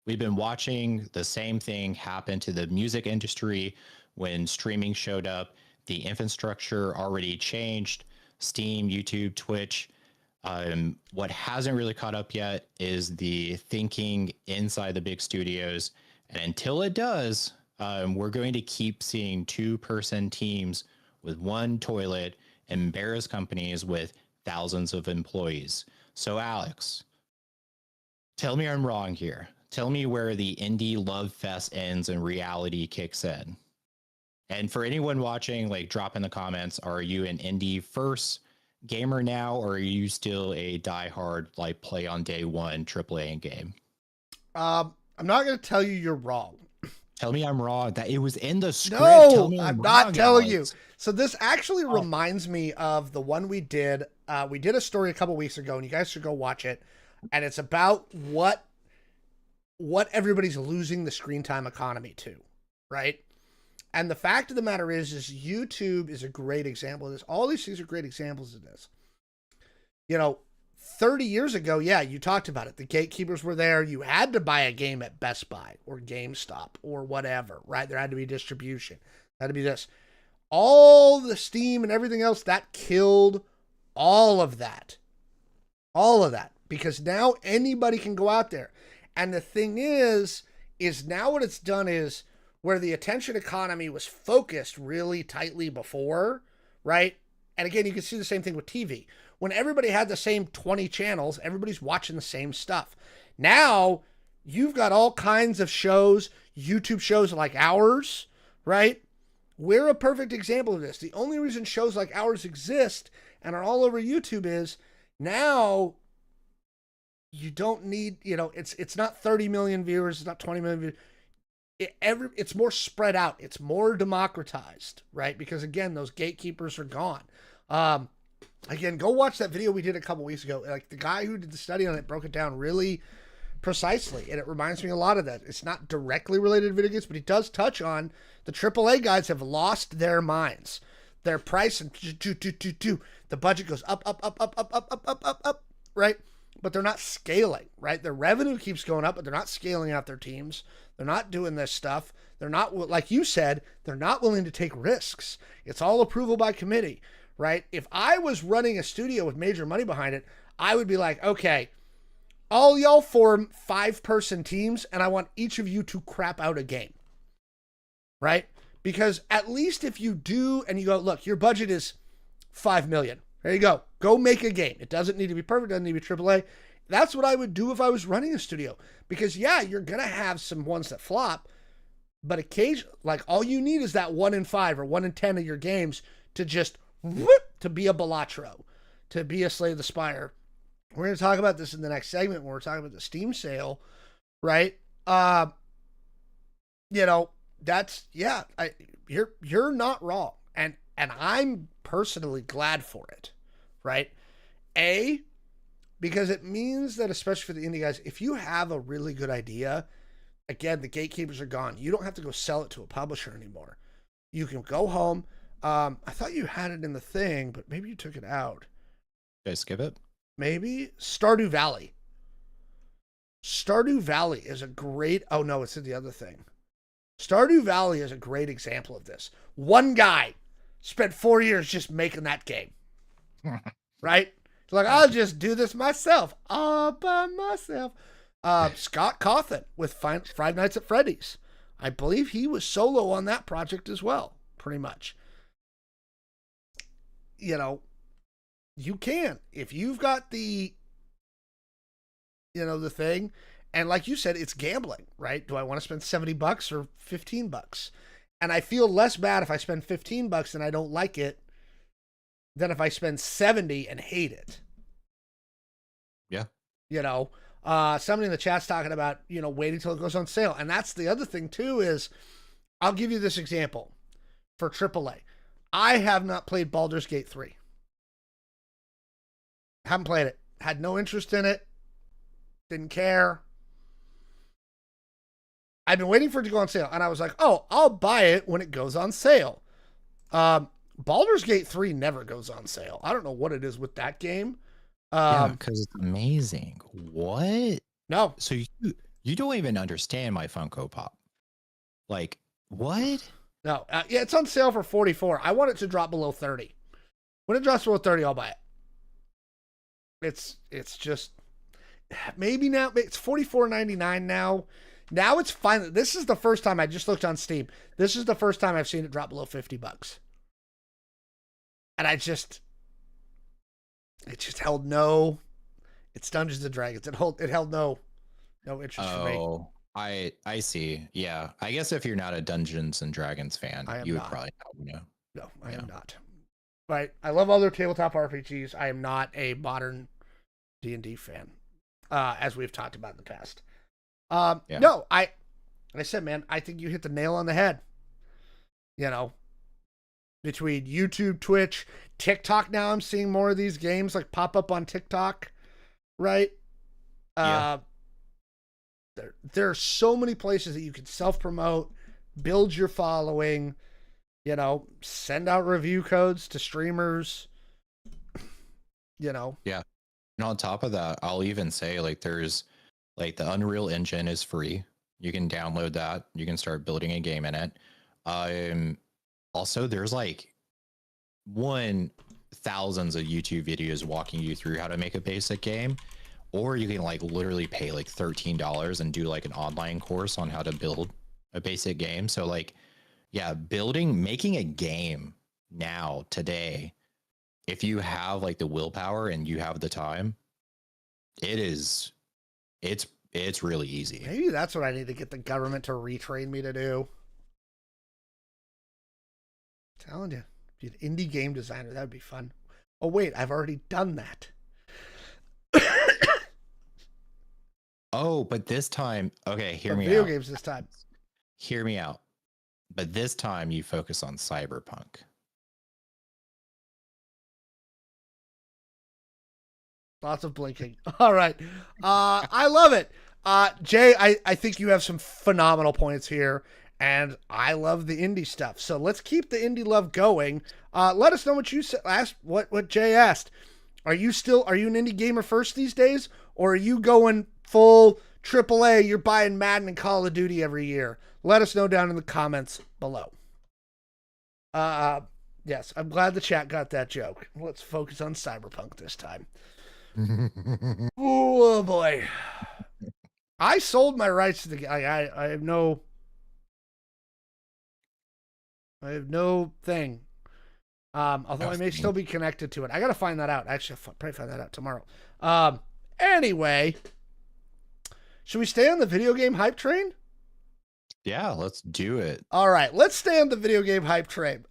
We've been watching the same thing happen to the music industry when streaming showed up. The infrastructure already changed. Steam, YouTube, Twitch. What hasn't really caught up yet is the thinking inside the big studios. And until it does, we're going to keep seeing 2-person teams with one toilet and embarrass companies with thousands of employees. So, Alex, tell me I'm wrong here. Tell me where the indie love fest ends and reality kicks in. And for anyone watching, like, drop in the comments, are you an indie first gamer now, or are you still a diehard, like, play on day one AAA game? I'm not going to tell you you're wrong. Tell me I'm wrong. That it was in the script. No, Tell me I'm wrong, not telling Alex. you. So this actually reminds me of the one we did. We did a story a couple weeks ago, and you guys should go watch it. And it's about what everybody's losing the screen time economy to, right? And the fact of the matter is YouTube is a great example of this. All these things are great examples of this. 30 years ago, yeah, you talked about it. The gatekeepers were there. You had to buy a game at Best Buy or GameStop or whatever, right? There had to be distribution. There had to be this. All the Steam and everything else, that killed all of that. All of that. Because now anybody can go out there. And the thing is now what it's done is where the attention economy was focused really tightly before, right? And again, you can see the same thing with TV. When everybody had the same 20 channels, everybody's watching the same stuff. Now, you've got all kinds of shows, YouTube shows like ours, right? We're a perfect example of this. The only reason shows like ours exist and are all over YouTube is now you don't need, it's not 30 million viewers, it's not 20 million viewers. It's more spread out. It's more democratized, right? Because again, those gatekeepers are gone. Again, go watch that video we did a couple weeks ago. Like the guy who did the study on it broke it down really precisely, and it reminds me a lot of that. It's not directly related to video games, but he does touch on the AAA guys have lost their minds. Their price and the budget goes up, right? But they're not scaling, right? Their revenue keeps going up, but they're not scaling out their teams. They're not doing this stuff. They're not, like you said, they're not willing to take risks. It's all approval by committee, right? If I was running a studio with major money behind it, I would be like, okay, all y'all form 5-person teams, and I want each of you to crap out a game, right? Because at least if you do, and you go, look, your budget is $5 million. There you go. Go make a game. It doesn't need to be perfect. It doesn't need to be AAA. That's what I would do if I was running a studio. Because, yeah, you're going to have some ones that flop. But occasionally, like, all you need is that 1 in 5 or 1 in 10 of your games to just, whoop, to be a Balatro, to be a Slay the Spire. We're going to talk about this in the next segment when we're talking about the Steam sale, right? That's, yeah, you're not wrong. And I'm personally glad for it, right? Because it means that, especially for the indie guys, if you have a really good idea, again, the gatekeepers are gone. You don't have to go sell it to a publisher anymore. You can go home. I thought you had it in the thing, but maybe you took it out. Did I skip it? Maybe Stardew Valley. Stardew Valley is a great... Oh, no, it's in the other thing. Stardew Valley is a great example of this. One guy spent 4 years just making that game. Right? Like, I'll just do this myself. All by myself. Scott Cawthon with Five Nights at Freddy's. I believe he was solo on that project as well, pretty much. You can. If you've got the thing, and like you said, it's gambling, right? Do I want to spend $70 or $15? And I feel less bad if I spend $15 and I don't like it than if I spend 70 and hate it. Yeah. Somebody in the chat's talking about, waiting till it goes on sale. And that's the other thing too is, I'll give you this example for AAA. I have not played Baldur's Gate 3. Haven't played it. Had no interest in it. Didn't care. I've been waiting for it to go on sale. And I was like, oh, I'll buy it when it goes on sale. Baldur's Gate 3 never goes on sale. I don't know what it is with that game. Yeah, Um, because it's amazing. What? no, So you don't even understand my Funko Pop. Like, what? no. Yeah, it's on sale for 44. I want it to drop below 30. When it drops below 30, I'll buy it. It's just maybe now it's 44.99 now. Now it's finally. This is the first time I just looked on Steam. This is the first time I've seen it drop below $50, and it just held no. It's Dungeons and Dragons. It held no interest for me. Oh, I see. Yeah, I guess if you're not a Dungeons and Dragons fan, you would probably know. No, I am not. Right. I love other tabletop RPGs. I am not a modern D&D fan, as we've talked about in the past. No, I said, man, I think you hit the nail on the head. You know, between YouTube, Twitch, TikTok now, I'm seeing more of these games like pop up on TikTok, right? There are so many places that you can self-promote, build your following, send out review codes to streamers, Yeah. And on top of that, I'll even say like there's like the Unreal Engine is free. You can download that. You can start building a game in it. Also there's like thousands of YouTube videos walking you through how to make a basic game. Or you can like literally pay like $13 and do like an online course on how to build a basic game. So like, yeah, making a game now today, if you have like the willpower and you have the time, it's really easy. Maybe that's what I need to get the government to retrain me to do. I'm telling you, be an indie game designer. That would be fun. Oh wait, I've already done that. Oh, but this time, okay, hear me out. Video games this time. Hear me out. But this time you focus on Cyberpunk. Lots of blinking. All right. I love it. Jay, I think you have some phenomenal points here, and I love the indie stuff. So let's keep the indie love going. Let us know what you asked, what Jay asked. Are you an indie gamer first these days, or are you going full AAA? You're buying Madden and Call of Duty every year. Let us know down in the comments below. Yes, I'm glad the chat got that joke. Let's focus on Cyberpunk this time. Oh boy. I sold my rights to the game. I have no thing. Although I may still be connected to it. I gotta find that out. Actually, I'll probably find that out tomorrow. Anyway, should we stay on the video game hype train? Yeah, let's do it. All right, let's stay on the video game hype train.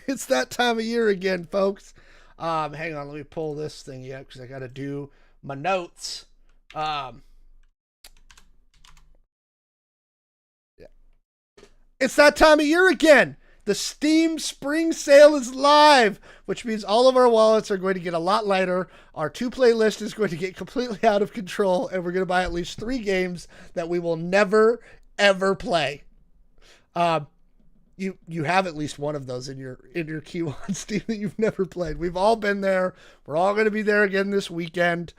It's that time of year again, folks. Hang on, let me pull this thing up because I got to do my notes. Yeah. It's that time of year again. The Steam Spring Sale is live, which means all of our wallets are going to get a lot lighter. Our two-play list is going to get completely out of control, and we're going to buy at least 3 games that we will never, ever play. You have at least one of those in your queue on Steam that you've never played. We've all been there. We're all going to be there again this weekend.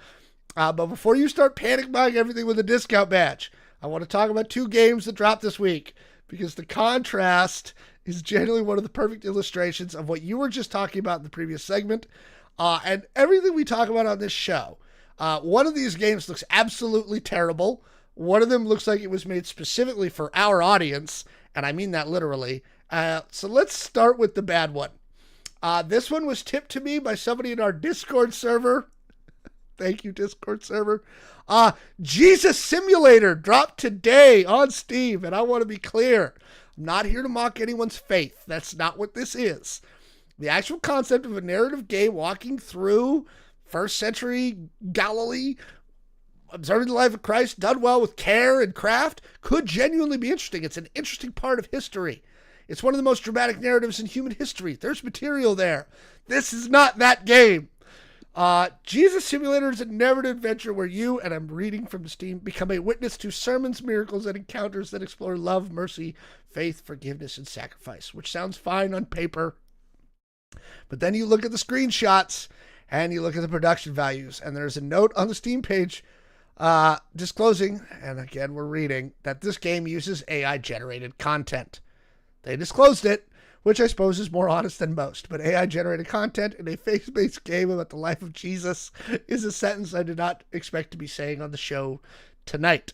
But before you start panic buying everything with a discount badge, I want to talk about 2 games that dropped this week, because the contrast is generally one of the perfect illustrations of what you were just talking about in the previous segment, and everything we talk about on this show. One of these games looks absolutely terrible. One of them looks like it was made specifically for our audience, and I mean that literally. So let's start with the bad one. This one was tipped to me by somebody in our Discord server. Thank you, Discord server. Jesus Simulator dropped today on Steam, and I want to be clear. I'm not here to mock anyone's faith. That's not what this is. The actual concept of a narrative game walking through first century Galilee, observing the life of Christ, done well with care and craft, could genuinely be interesting. It's an interesting part of history. It's one of the most dramatic narratives in human history. There's material there. This is not that game. Jesus Simulator is a narrative adventure where you, and I'm reading from Steam, become a witness to sermons, miracles, and encounters that explore love, mercy, faith, forgiveness, and sacrifice, which sounds fine on paper. But then you look at the screenshots, and you look at the production values, and there's a note on the Steam page disclosing, and again we're reading, that this game uses AI generated content. They disclosed it, which I suppose is more honest than most, but AI generated content in a faith-based game about the life of Jesus is a sentence I did not expect to be saying on the show tonight.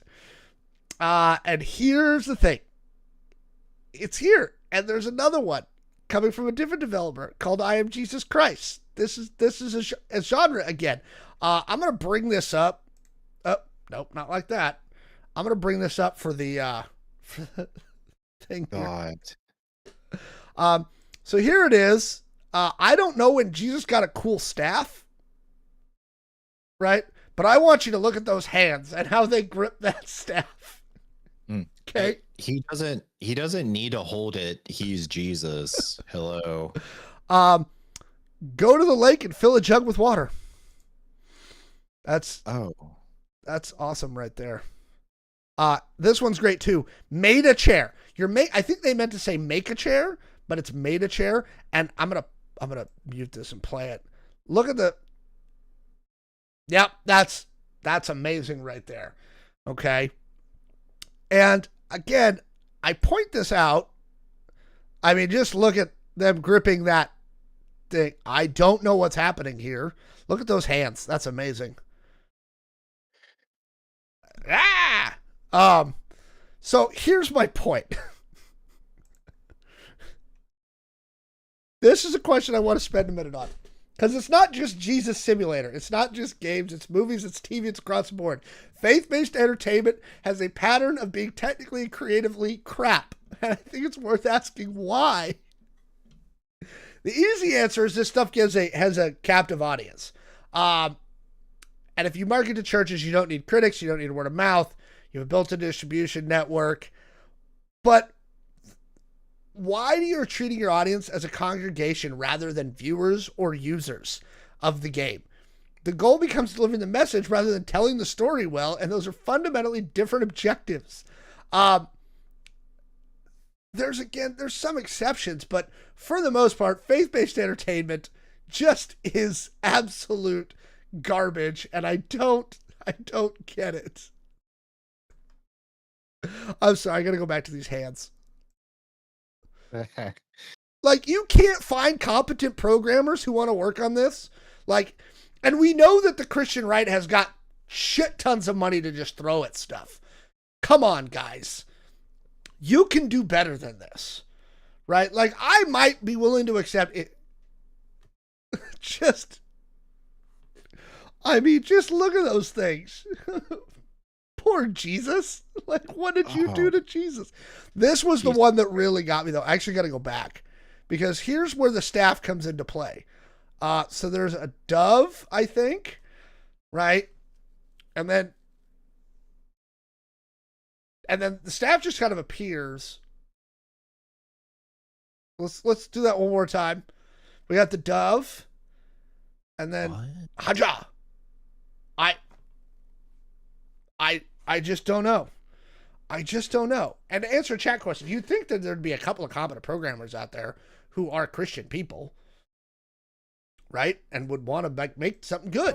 And here's the thing. It's here, and there's another one coming from a different developer called I Am Jesus Christ. This is a genre again. I'm gonna bring this up. Oh, nope, not like that. I'm gonna bring this up for the thing. God. So here it is. I don't know when Jesus got a cool staff, right? But I want you to look at those hands and how they grip that staff. Okay. He doesn't need to hold it. He's Jesus. Hello. Go to the lake and fill a jug with water. That's awesome right there. This one's great too. Made a chair. I think they meant to say make a chair, but it's made a chair. And I'm gonna mute this and play it. Look at the. Yep, that's amazing right there. Okay. And again, I point this out. I mean, just look at them gripping that thing. I don't know what's happening here. Look at those hands. That's amazing. So here's my point. This is a question I want to spend a minute on. Because it's not just Jesus Simulator. It's not just games. It's movies. It's TV. It's across the board. Faith-based entertainment has a pattern of being technically and creatively crap. And I think it's worth asking why. The easy answer is this stuff has a captive audience. And if you market to churches, you don't need critics. You don't need word of mouth. You have a built-in distribution network. But why do you treating your audience as a congregation rather than viewers or users of the game? The goal becomes delivering the message rather than telling the story well, and those are fundamentally different objectives. There's some exceptions, but for the most part, faith-based entertainment just is absolute garbage, and I don't get it. I'm sorry, I gotta go back to these hands. Like, you can't find competent programmers who want to work on this. Like, and we know that the Christian right has got shit tons of money to just throw at stuff. Come on, guys. You can do better than this. Right? Like, I might be willing to accept it. Just look at those things. Poor Jesus. Like, what did you do to Jesus? This was the one that really got me, though. I actually got to go back because here's where the staff comes into play. So there's a dove, I think, right? And then the staff just kind of appears. Let's do that one more time. We got the dove, and then Haja. I just don't know. And to answer a chat question, you'd think that there'd be a couple of competent programmers out there who are Christian people, right? And would want to make something good.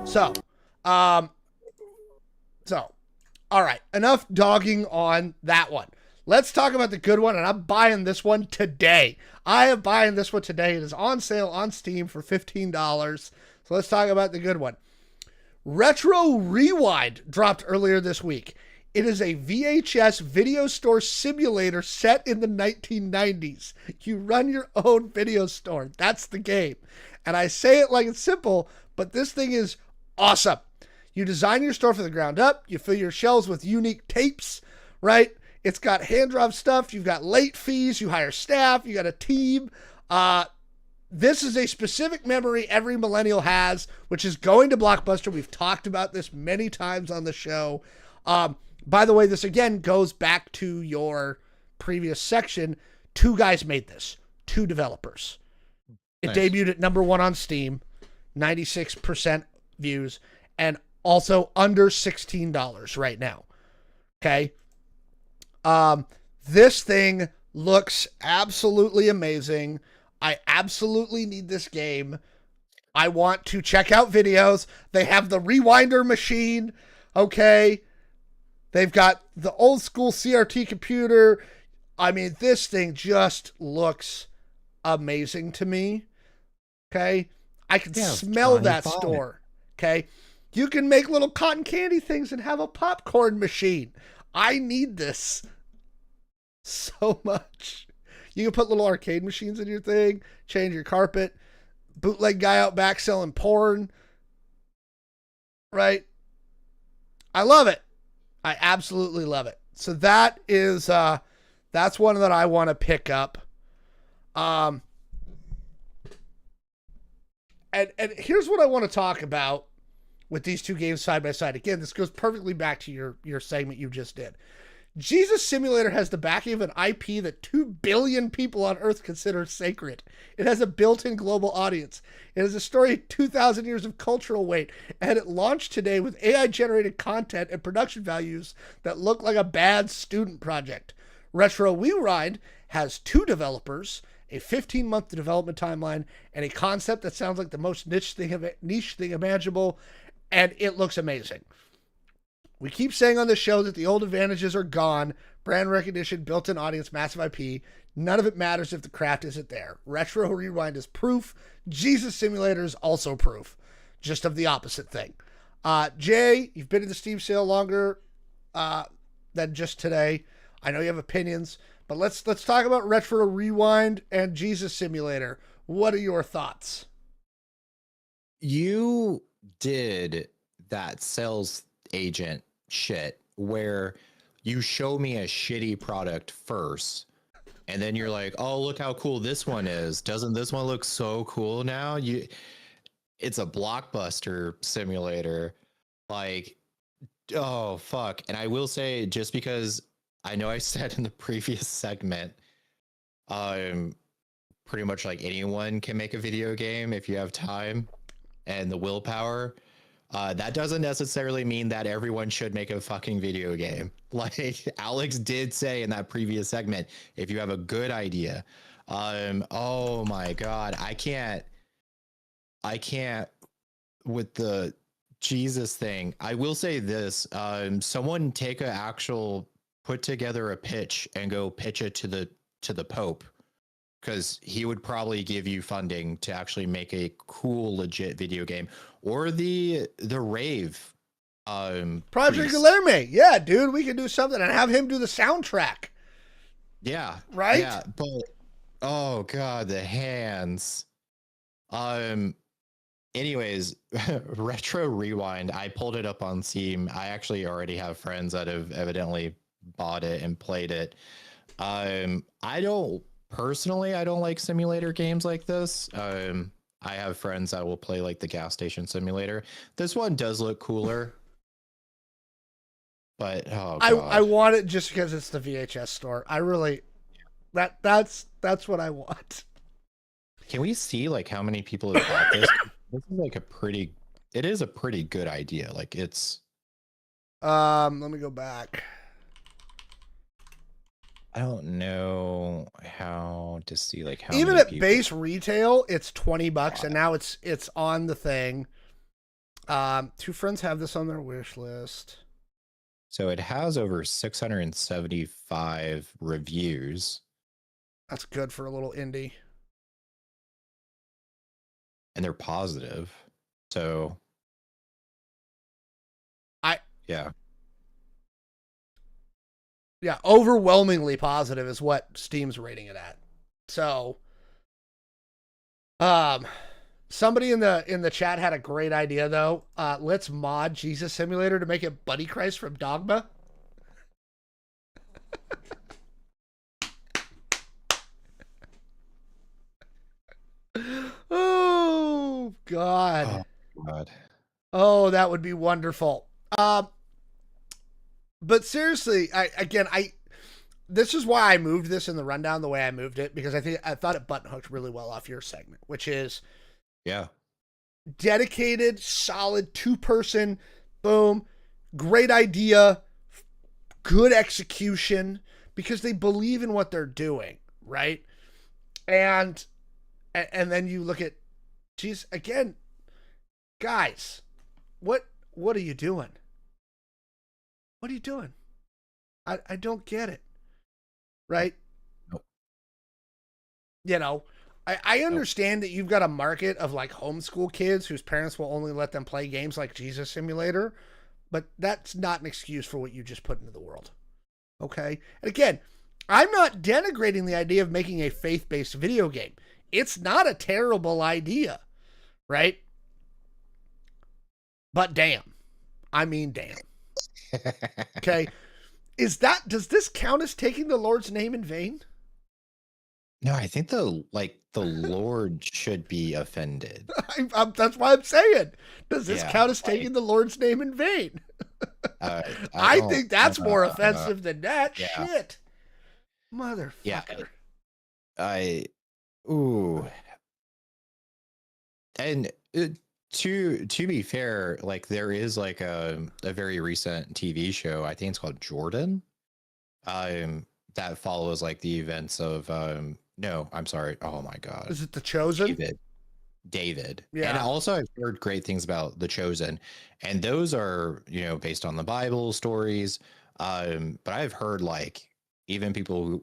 So, all right, enough dogging on that one. Let's talk about the good one, and I'm buying this one today. I am buying this one today. It is on sale on Steam for $15. So let's talk about the good one. Retro Rewind dropped earlier this week. It is a VHS video store simulator set in the 1990s. You run your own video store. That's the game. And I say it like it's simple, but this thing is awesome. You design your store from the ground up. You fill your shelves with unique tapes, right? It's got hand-drawn stuff. You've got late fees. You hire staff. You got a team. This is a specific memory every millennial has, which is going to Blockbuster. We've talked about this many times on the show. By the way, this again goes back to your previous section. 2 guys made this. 2 developers. It debuted at #1 on Steam, 96% views, and also under $16 right now. Okay. This thing looks absolutely amazing. I absolutely need this game. I want to check out videos. They have the rewinder machine. Okay. They've got the old school CRT computer. I mean, this thing just looks amazing to me. Okay. I can smell that store. Okay. You can make little cotton candy things and have a popcorn machine. I need this so much. You can put little arcade machines in your thing, change your carpet, bootleg guy out back selling porn. Right? I love it. I absolutely love it. So that is that's one that I want to pick up. And here's what I want to talk about with these two games side by side. Again, this goes perfectly back to your segment you just did. Jesus Simulator has the backing of an IP that 2 billion people on Earth consider sacred. It has a built-in global audience. It has a story of 2,000 years of cultural weight, and it launched today with AI-generated content and production values that look like a bad student project. Retro Rewind has 2 developers, a 15-month development timeline, and a concept that sounds like the most niche thing imaginable, and it looks amazing. We keep saying on the show that the old advantages are gone. Brand recognition, built-in audience, massive IP. None of it matters if the craft isn't there. Retro Rewind is proof. Jesus Simulator is also proof. Just of the opposite thing. Jay, you've been in the Steam sale longer than just today. I know you have opinions, but let's talk about Retro Rewind and Jesus Simulator. What are your thoughts? You did that sales agent shit where you show me a shitty product first and then you're like, oh, look how cool this one is. Doesn't this one look so cool now? It's a blockbuster simulator. Like, oh fuck. And I will say, just because I know I said in the previous segment, pretty much like anyone can make a video game if you have time and the willpower. That doesn't necessarily mean that everyone should make a fucking video game. Like Alex did say in that previous segment, if you have a good idea, oh my God, I can't with the Jesus thing. I will say this, someone take a actual, put together a pitch and go pitch it to the Pope, because he would probably give you funding to actually make a cool, legit video game. Or the Rave Project priest. Guilherme. Yeah, dude, we can do something and have him do the soundtrack. Yeah. Right? Yeah, but oh God, the hands. Anyways, Retro Rewind, I pulled it up on Steam. I actually already have friends that have evidently bought it and played it. I don't like simulator games like this. I have friends that will play like the gas station simulator. This one does look cooler, but oh God. I want it just because it's the VHS store. I really, that's what I want. Can we see like how many people have bought this? This is like it is a pretty good idea. Like it's. Let me go back. I don't know how to see like how even many at people... base retail, it's $20, and now it's on the thing. 2 friends have this on their wish list. So it has over 675 reviews. That's good for a little indie. And they're positive. So Yeah, overwhelmingly positive is what Steam's rating it at. So, somebody in the chat had a great idea though. Let's mod Jesus Simulator to make it Buddy Christ from Dogma. Oh God. Oh God. Oh, that would be wonderful. But seriously, this is why I moved this in the rundown the way I moved it, because I thought it button hooked really well off your segment, which is dedicated, solid 2-person, boom, great idea, good execution, because they believe in what they're doing, right? And then you look at, geez, again, Guys, what are you doing? What are you doing? I don't get it. Right? Nope. You know, I understand that you've got a market of like homeschool kids whose parents will only let them play games like Jesus Simulator, but that's not an excuse for what you just put into the world. Okay? And again, I'm not denigrating the idea of making a faith-based video game. It's not a terrible idea, right? But damn. I mean, damn. Okay? Does this count as taking the Lord's name in vain? No, I think the Lord should be offended. That's why I'm saying. Does this count as taking the Lord's name in vain? I think that's more offensive than that. Yeah. Shit. Motherfucker. Yeah. Ooh. And to be fair, like there is like a very recent TV show, I think it's called Jordan, that follows like the events of no, I'm sorry. Oh my God. Is it The Chosen? David. Yeah. And also I've heard great things about The Chosen, and those are, based on the Bible stories. But I've heard like even people who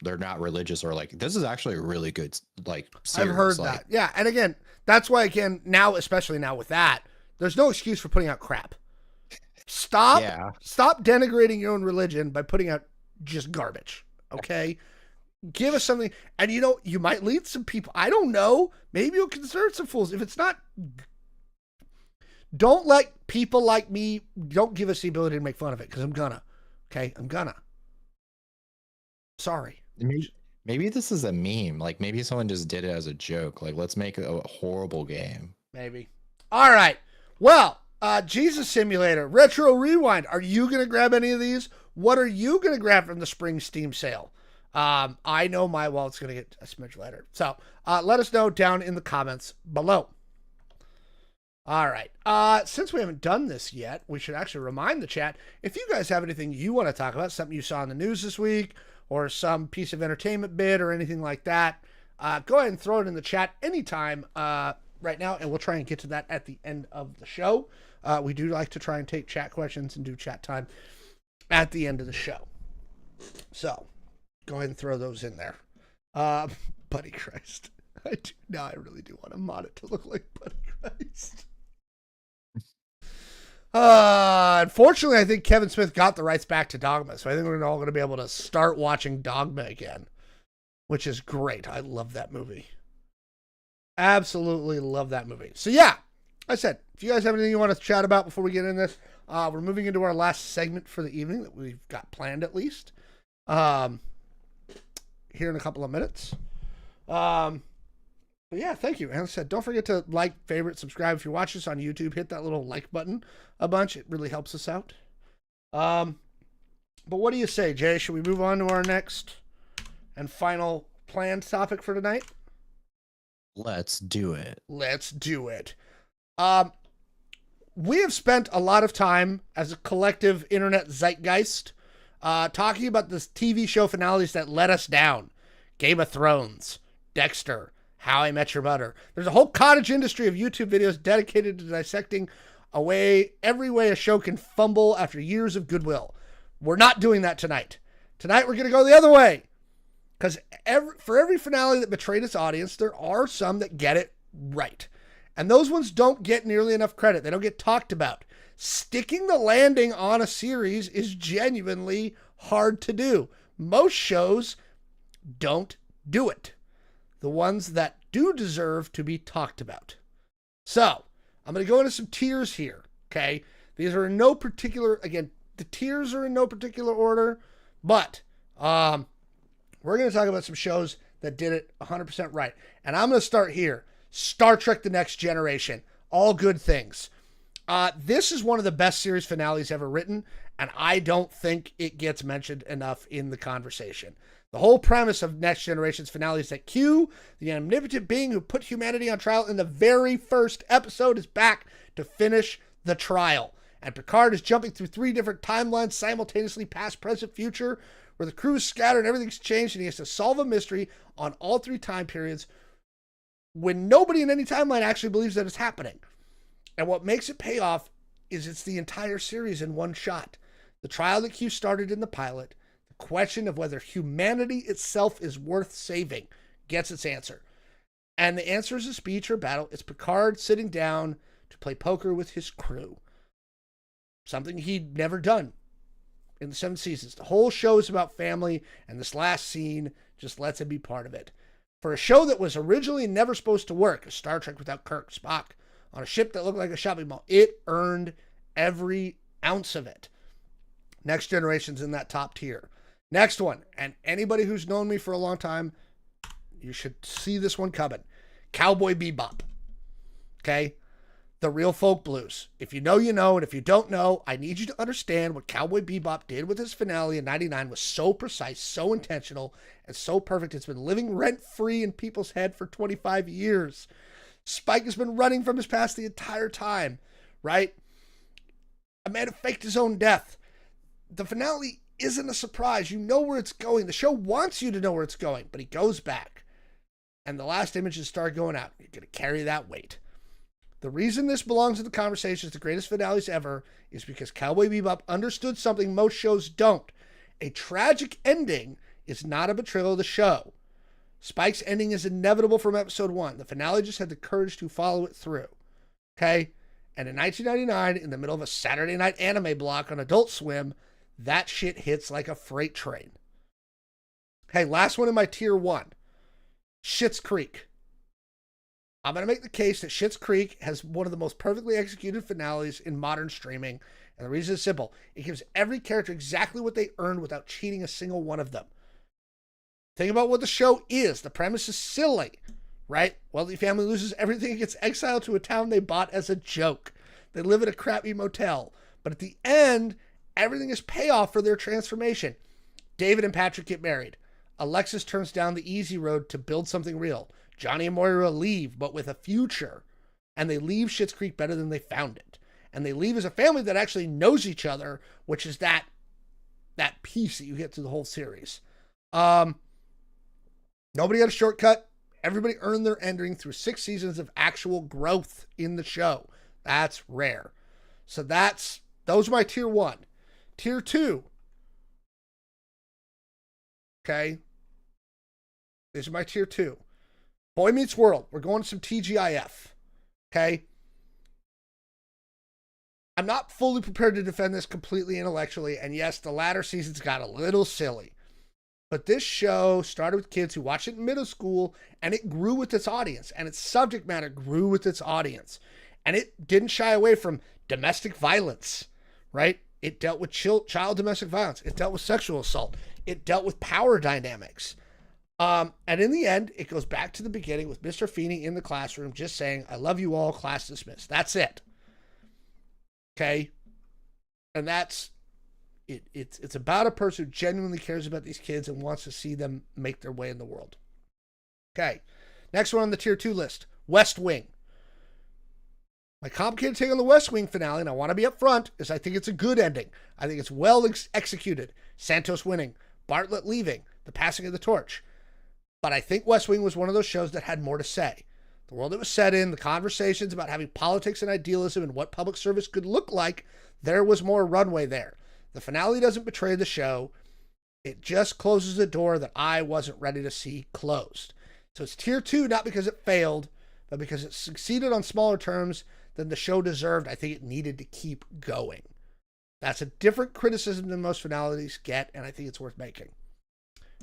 they're not religious or like, this is actually a really good like series. I've heard that. Yeah. And again, that's why now, especially now with that, there's no excuse for putting out crap. Stop denigrating your own religion by putting out just garbage. Okay. Give us something. And you might lead some people. I don't know. Maybe you'll concern some fools. If it's not, don't let people like me, don't give us the ability to make fun of it. Cause I'm gonna, sorry. Maybe this is a meme. Like maybe someone just did it as a joke. Like let's make a horrible game. Maybe. All right. Well, Jesus Simulator, Retro Rewind. Are you going to grab any of these? What are you going to grab from the spring Steam sale? I know my wallet's going to get a smidge later. So let us know down in the comments below. All right. Since we haven't done this yet, we should actually remind the chat, if you guys have anything you want to talk about, something you saw in the news this week, or some piece of entertainment bit or anything like that, go ahead and throw it in the chat anytime right now, and we'll try and get to that at the end of the show. We do like to try and take chat questions and do chat time at the end of the show. So go ahead and throw those in there. Buddy Christ. I really do want to mod it to look like Buddy Christ. Unfortunately, I think Kevin Smith got the rights back to Dogma, so I think we're all going to be able to start watching Dogma again, which is great. I love that movie. Absolutely love that movie. So yeah, I said, if you guys have anything you want to chat about before we get in this, we're moving into our last segment for the evening that we've got planned at least. Here in a couple of minutes. But yeah, thank you. And as I said, don't forget to like, favorite, subscribe. If you watch this on YouTube, hit that little like button a bunch. It really helps us out. But what do you say, Jay? Should we move on to our next and final planned topic for tonight? Let's do it. Let's do it. We have spent a lot of time as a collective internet zeitgeist talking about this TV show finales that let us down. Game of Thrones, Dexter, How I Met Your Mother. There's a whole cottage industry of YouTube videos dedicated to dissecting every way a show can fumble after years of goodwill. We're not doing that tonight. Tonight we're going to go the other way. Because for every finale that betrayed its audience, there are some that get it right. And those ones don't get nearly enough credit. They don't get talked about. Sticking the landing on a series is genuinely hard to do. Most shows don't do it. The ones that do deserve to be talked about. So, I'm going to go into some tiers here, okay? These are in no particular, again, the tiers are in no particular order, but we're going to talk about some shows that did it 100% right. And I'm going to start here. Star Trek The Next Generation. All good things. This is one of the best series finales ever written, and I don't think it gets mentioned enough in the conversation. The whole premise of Next Generation's finale is that Q, the omnipotent being who put humanity on trial in the very first episode, is back to finish the trial. And Picard is jumping through 3 different timelines simultaneously, past, present, future, where the crew is scattered and everything's changed, and he has to solve a mystery on all 3 time periods when nobody in any timeline actually believes that it's happening. And what makes it pay off is it's the entire series in one shot. The trial that Q started in the pilot, the question of whether humanity itself is worth saving, gets its answer. And the answer is a speech or battle. It's Picard sitting down to play poker with his crew. Something he'd never done in the 7 seasons. The whole show is about family, and this last scene just lets him be part of it. For a show that was originally never supposed to work, a Star Trek without Kirk, Spock, on a ship that looked like a shopping mall, it earned every ounce of it. Next Generation's in that top tier. Next one, and anybody who's known me for a long time, you should see this one coming. Cowboy Bebop. Okay? The Real Folk Blues. If you know, you know, and if you don't know, I need you to understand what Cowboy Bebop did with his finale in 99 was so precise, so intentional, and so perfect. It's been living rent-free in people's head for 25 years. Spike has been running from his past the entire time, right? A man who faked his own death. The finale isn't a surprise. You know where it's going. The show wants you to know where it's going, but he goes back. And the last images start going out. You're going to carry that weight. The reason this belongs in the conversation as the greatest finales ever is because Cowboy Bebop understood something most shows don't. A tragic ending is not a betrayal of the show. Spike's ending is inevitable from episode 1. The finale just had the courage to follow it through. Okay? And in 1999, in the middle of a Saturday night anime block on Adult Swim, that shit hits like a freight train. Hey, last one in my tier 1. Schitt's Creek. I'm going to make the case that Schitt's Creek has one of the most perfectly executed finales in modern streaming. And the reason is simple. It gives every character exactly what they earned without cheating a single one of them. Think about what the show is. The premise is silly, right? Wealthy family loses everything and gets exiled to a town they bought as a joke. They live in a crappy motel. But at the end, everything is payoff for their transformation. David and Patrick get married. Alexis turns down the easy road to build something real. Johnny and Moira leave, but with a future. And they leave Schitt's Creek better than they found it. And they leave as a family that actually knows each other, which is that piece that you get through the whole series. Nobody got a shortcut. Everybody earned their ending through 6 seasons of actual growth in the show. That's rare. So those are my tier 1. Tier 2. Okay. These are my tier 2. Boy Meets World. We're going to some TGIF. Okay? I'm not fully prepared to defend this completely intellectually, and yes, the latter seasons got a little silly. But this show started with kids who watched it in middle school, and it grew with its audience, and its subject matter grew with its audience. And it didn't shy away from domestic violence, right? It dealt with child domestic violence. It dealt with sexual assault. It dealt with power dynamics. And in the end, it goes back to the beginning with Mr. Feeney in the classroom just saying, I love you all, class dismissed. That's it. Okay? And that's it. It's about a person who genuinely cares about these kids and wants to see them make their way in the world. Okay. Next one on the tier 2 list, West Wing. My complicated take on the West Wing finale, and I want to be upfront, is I think it's a good ending. I think it's well executed. Santos winning, Bartlett leaving, the passing of the torch. But I think West Wing was one of those shows that had more to say. The world it was set in, the conversations about having politics and idealism and what public service could look like, there was more runway there. The finale doesn't betray the show. It just closes a door that I wasn't ready to see closed. So it's tier 2, not because it failed, but because it succeeded on smaller terms than the show deserved. I think it needed to keep going. That's a different criticism than most finales get, and I think it's worth making.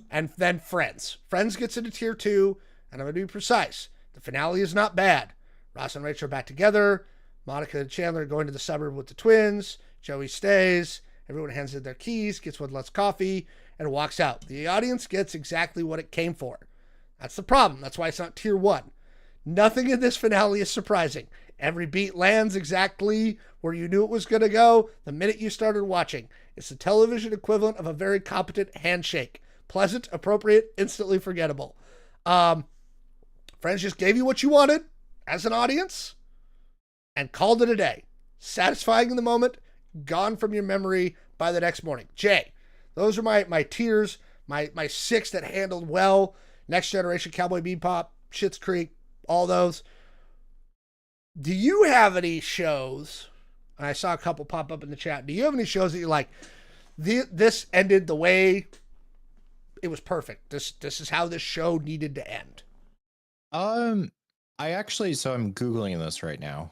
And then Friends. Friends gets into tier 2, and I'm going to be precise. The finale is not bad. Ross and Rachel are back together. Monica and Chandler are going to the suburb with the twins. Joey stays. Everyone hands in their keys, gets one less coffee, and walks out. The audience gets exactly what it came for. That's the problem. That's why it's not tier 1. Nothing in this finale is surprising. Every beat lands exactly where you knew it was going to go the minute you started watching. It's the television equivalent of a very competent handshake. Pleasant, appropriate, instantly forgettable. Friends just gave you what you wanted as an audience and called it a day. Satisfying in the moment, gone from your memory by the next morning. Jay, those are my tiers, my 6 that handled well. Next Generation, Cowboy Bebop, Schitt's Creek, all those. Do you have any shows? And I saw a couple pop up in the chat. Do you have any shows that you're like, this ended the way it was perfect? This is how this show needed to end. I actually, so I'm Googling this right now.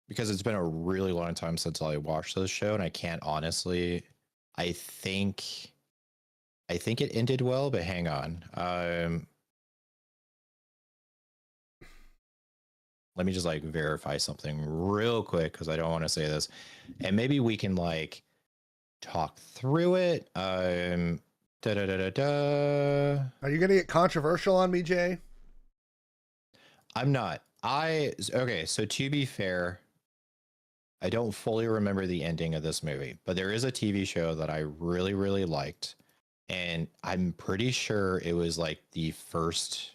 Because it's been a really long time since I watched this show, and I can't honestly. I think it ended well, but hang on. Let me just like verify something real quick because I don't want to say this, and maybe we can like talk through it. Da da da da da. Are you gonna get controversial on me, Jay? I'm not. Okay. So to be fair, I don't fully remember the ending of this movie, but there is a TV show that I really, really liked. And I'm pretty sure it was like the first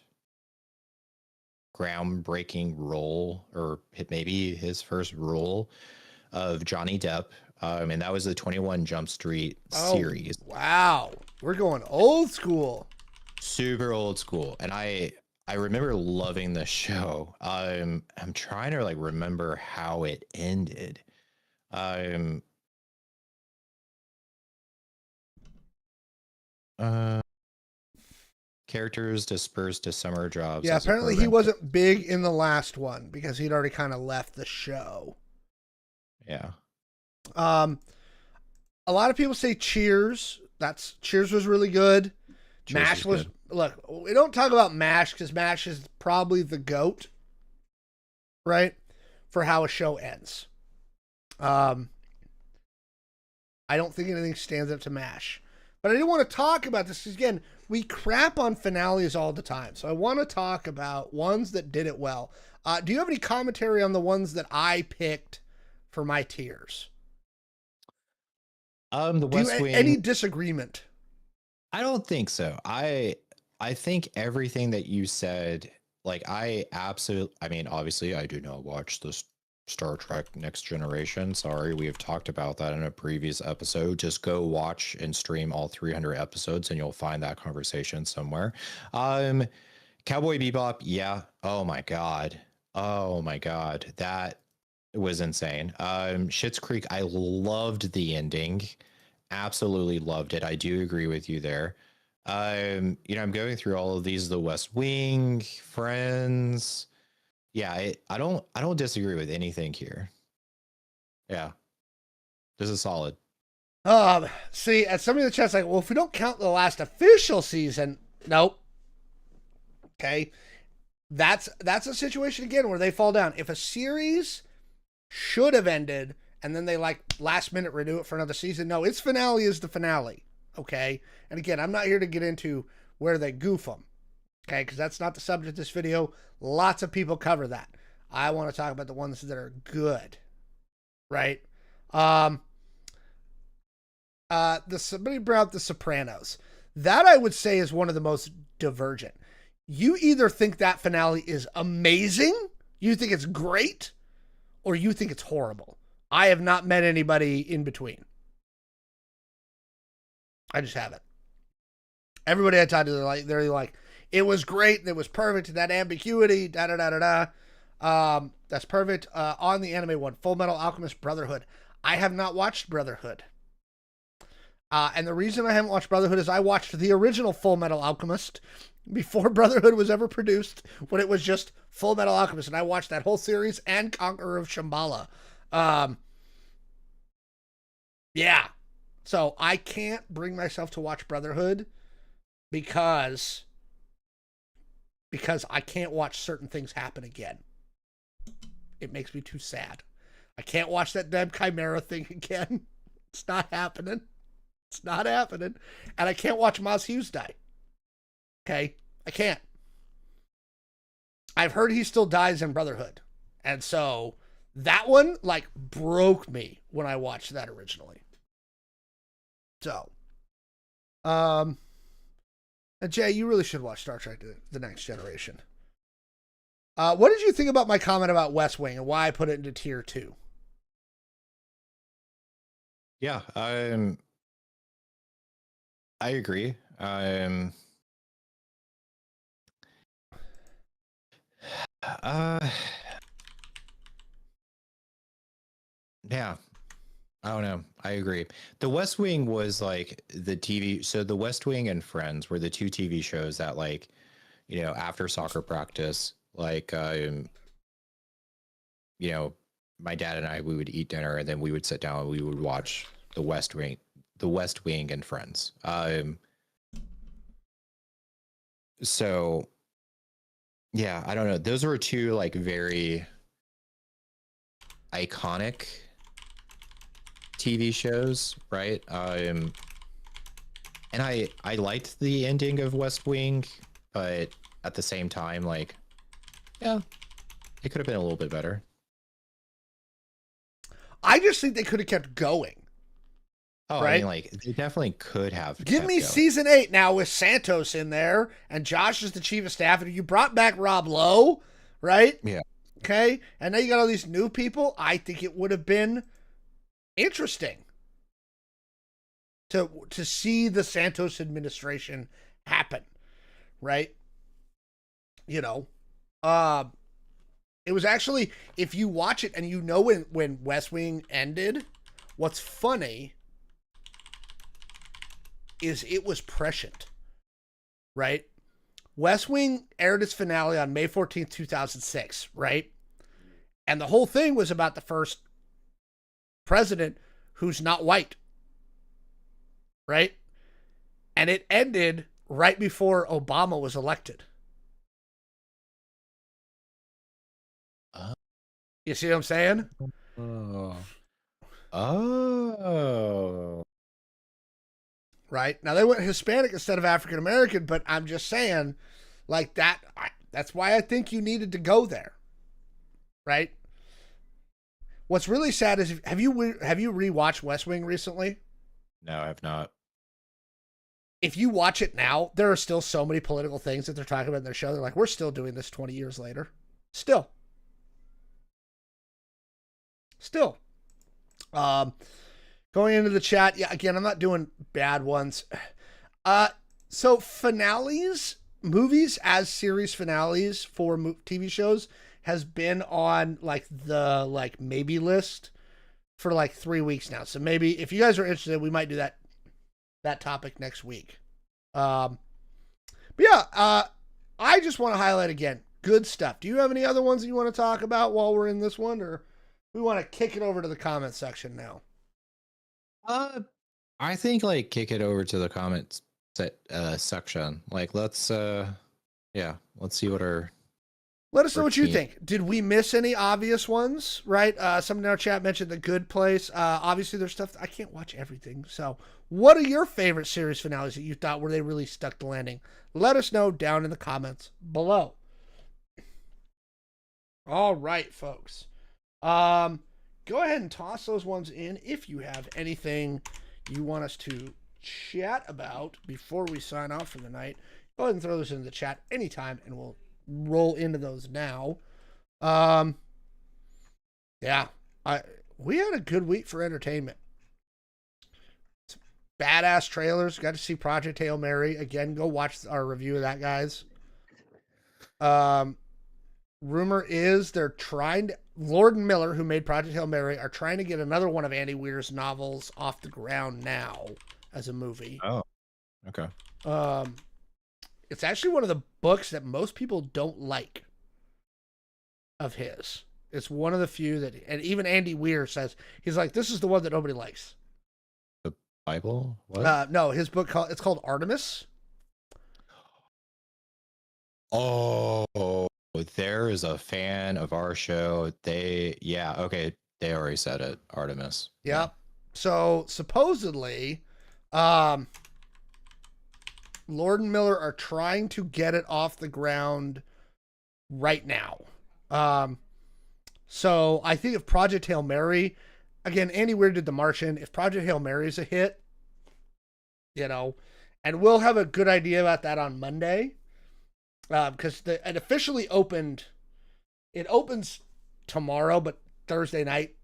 groundbreaking role, or maybe his first role of Johnny Depp. And that was the 21 Jump Street series. Wow. We're going old school. Super old school. And I remember loving the show. I'm trying to like remember how it ended. Characters dispersed to summer jobs. Yeah, apparently he wasn't big in the last one because he'd already kind of left the show. Yeah. A lot of people say Cheers. Cheers was really good. Cheers MASH was good. Look, we don't talk about MASH because MASH is probably the GOAT, right? For how a show ends. I don't think anything stands up to MASH. But I didn't want to talk about this because, again, we crap on finales all the time. So I want to talk about ones that did it well. Do you have any commentary on the ones that I picked for my tiers? The West Wing. Any disagreement? I don't think so. I think everything that you said, like I mean, obviously I do not watch this Star Trek Next Generation. Sorry, we have talked about that in a previous episode. Just go watch and stream all 300 episodes and you'll find that conversation somewhere. Cowboy Bebop, yeah. Oh my god. That was insane. Schitt's Creek, I loved the ending. Absolutely loved it. I do agree with you there. I'm going through all of these, The West Wing, Friends. Yeah, I don't disagree with anything here. Yeah. This is solid. See, at some of the chat's like, well, if we don't count the last official season, nope. Okay. That's a situation again where they fall down. If a series should have ended and then they like last minute renew it for another season, no, its finale is the finale. Okay. And again, I'm not here to get into where they goof them. Okay, because that's not the subject of this video. Lots of people cover that. I want to talk about the ones that are good, right? Somebody brought up The Sopranos. That I would say is one of the most divergent. You either think that finale is amazing, you think it's great, or you think it's horrible. I have not met anybody in between. I just haven't. Everybody I talked to, they're like, it was great. It was perfect. That ambiguity. That's perfect. On the anime one, Full Metal Alchemist Brotherhood. I have not watched Brotherhood. And the reason I haven't watched Brotherhood is I watched the original Full Metal Alchemist before Brotherhood was ever produced, when it was just Full Metal Alchemist. And I watched that whole series and Conqueror of Shambhala. Yeah. So I can't bring myself to watch Brotherhood because I can't watch certain things happen again. It makes me too sad. I can't watch that damn Chimera thing again. It's not happening. It's not happening. And I can't watch Maz Hughes die. Okay? I can't. I've heard he still dies in Brotherhood. And so that one, like, broke me when I watched that originally. So, and Jay, you really should watch Star Trek The Next Generation. What did you think about my comment about West Wing and why I put it into tier 2? Yeah, I agree. Yeah, I don't know. I agree. The West Wing was like the TV. So The West Wing and Friends were the two TV shows that, like, after soccer practice, like, my dad and I, we would eat dinner and then we would sit down and we would watch The West Wing and Friends. So yeah, I don't know. Those were two like very iconic TV shows, right? And I liked the ending of West Wing, but at the same time, like, yeah, it could have been a little bit better. I just think they could have kept going. Oh, right? I mean, like, they definitely could have. Give me going. Season 8 now with Santos in there, and Josh is the chief of staff, and you brought back Rob Lowe, right? Yeah. Okay, and now you got all these new people. I think it would have been interesting to see the Santos administration happen, right? It was actually, if you watch it and when West Wing ended, what's funny is it was prescient, right? West Wing aired its finale on May 14th, 2006, right? And the whole thing was about the first president who's not white, right? And it ended right before Obama was elected. You see what I'm saying? Oh. Right? Now, they went Hispanic instead of African American, but I'm just saying, like, that's why I think you needed to go there. Right? What's really sad is, have you rewatched West Wing recently? No, I have not. If you watch it now, there are still so many political things that they're talking about in their show. They're like, we're still doing this 20 years later. Still. Going into the chat, yeah, again, I'm not doing bad ones. So finales, movies as series finales for TV shows has been on like the maybe list for like 3 weeks now. So maybe if you guys are interested, we might do that topic next week. But yeah, I just want to highlight again, good stuff. Do you have any other ones that you want to talk about while we're in this one, or we want to kick it over to the comment section now? I think like kick it over to the comments section. Like, let's see what our. Let us know what you think. Did we miss any obvious ones? Right? Someone in our chat mentioned The Good Place. Obviously, there's stuff I can't watch everything. So, what are your favorite series finales that you thought were they really stuck the landing? Let us know down in the comments below. All right, folks. Go ahead and toss those ones in if you have anything you want us to chat about before we sign off for the night. Go ahead and throw those in the chat anytime, and we'll roll into those now. Yeah, we had a good week for entertainment. Some badass trailers. Got to see Project Hail Mary again. Go watch our review of that, guys. Rumor is they're trying to. Lord and Miller, who made Project Hail Mary, are trying to get another one of Andy Weir's novels off the ground now as a movie. Oh, okay. It's actually one of the books that most people don't like of his. It's one of the few that, and even Andy Weir says, he's like, this is the one that nobody likes. The Bible? What? No, his book, it's called Artemis. Oh, there is a fan of our show. They already said it. Artemis. Yep. Yeah. So supposedly, Lord and Miller are trying to get it off the ground right now. So I think if Project Hail Mary, again, Andy Weir did The Martian. If Project Hail Mary is a hit, and we'll have a good idea about that on Monday. Because it officially opened. It opens tomorrow, but Thursday night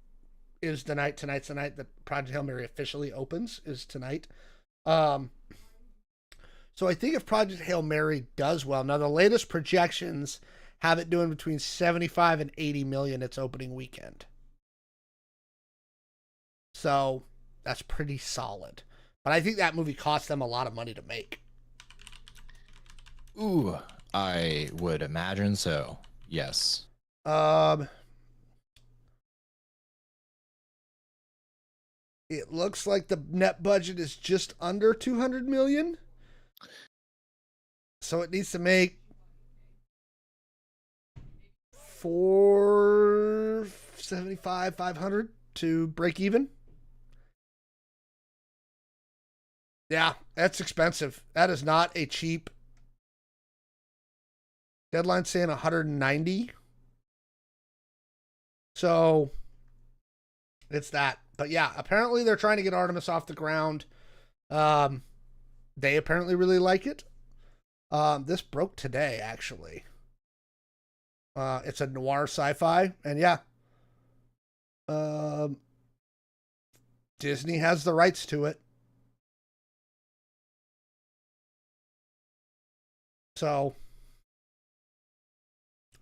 is the night. Tonight's the night that Project Hail Mary officially opens, is tonight. So I think if Project Hail Mary does well, now the latest projections have it doing between 75 and 80 million its opening weekend. So that's pretty solid. But I think that movie cost them a lot of money to make. Ooh, I would imagine so. Yes. It looks like the net budget is just under 200 million. So it needs to make 475, 500 to break even. Yeah, that's expensive. That is not a cheap. Deadline saying 190. So it's that. But yeah, apparently they're trying to get Artemis off the ground. They apparently really like it. This broke today, actually. It's a noir sci-fi, and yeah. Disney has the rights to it. So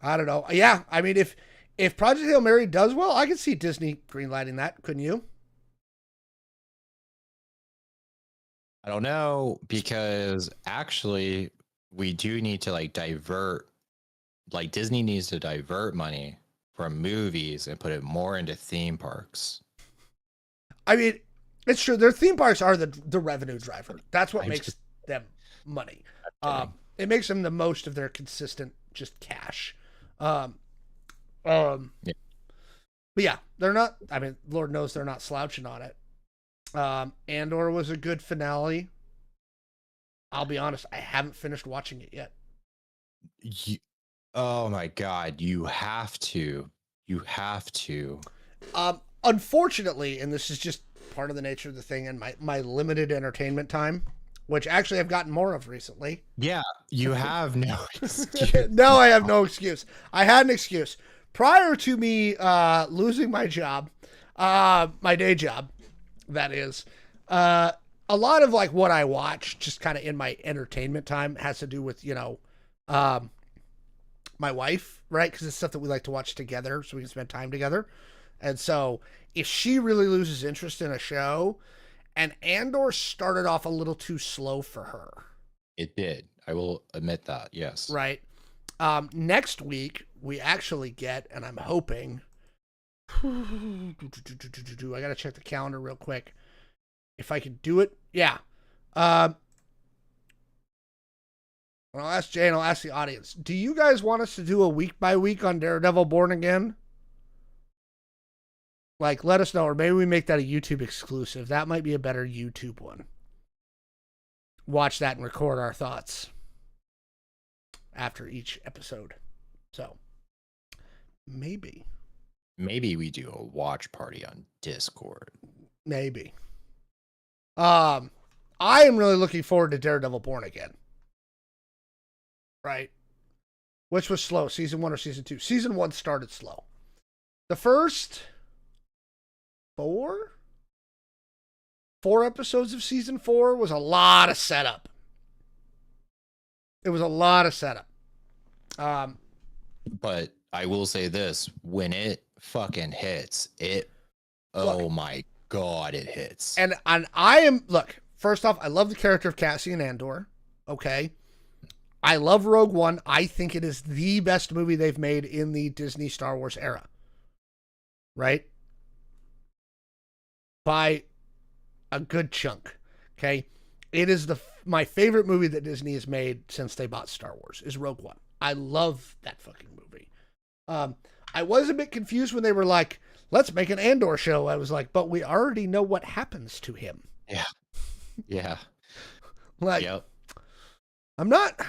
I don't know. Yeah, I mean, if Project Hail Mary does well, I could see Disney greenlighting that. Couldn't you? I don't know, because actually we do need to like divert, like Disney needs to divert money from movies and put it more into theme parks. I mean, it's true. Their theme parks are the revenue driver. That's what makes them money. It makes them the most of their consistent just cash. Yeah. But yeah, they're not. I mean, Lord knows they're not slouching on it. Andor was a good finale. I'll be honest, I haven't finished watching it yet. Oh my God, you have to. You have to. Unfortunately, and this is just part of the nature of the thing and my limited entertainment time, which actually I've gotten more of recently. Yeah, you have no excuse. No, I have no excuse. I had an excuse. Prior to me losing my job, my day job, that is, a lot of like what I watch just kind of in my entertainment time has to do with, my wife, right? Because it's stuff that we like to watch together so we can spend time together. And so if she really loses interest in a show, and Andor started off a little too slow for her. It did. I will admit that. Yes. Right. Next week we actually get, and I'm hoping, I got to check the calendar real quick. If I can do it. Yeah. I'll ask Jay and I'll ask the audience. Do you guys want us to do a week by week on Daredevil Born Again? Like, let us know, or maybe we make that a YouTube exclusive. That might be a better YouTube one. Watch that and record our thoughts after each episode. So, maybe. Maybe we do a watch party on Discord. Maybe. I am really looking forward to Daredevil Born Again. Right? Which was slow, season 1 or season 2? Season 1 started slow. The first 4 episodes of season 4 was a lot of setup. It was a lot of setup. But I will say this, when it fucking hits, oh my God, it hits. And I am, look, first off, I love the character of Cassian Andor. Okay. I love Rogue One. I think it is the best movie they've made in the Disney Star Wars era. Right? By a good chunk. Okay? It is my favorite movie that Disney has made since they bought Star Wars, is Rogue One. I love that fucking movie. I was a bit confused when they were like, let's make an Andor show. I was like, but we already know what happens to him. Yeah. Yeah. Like, yep. I'm not,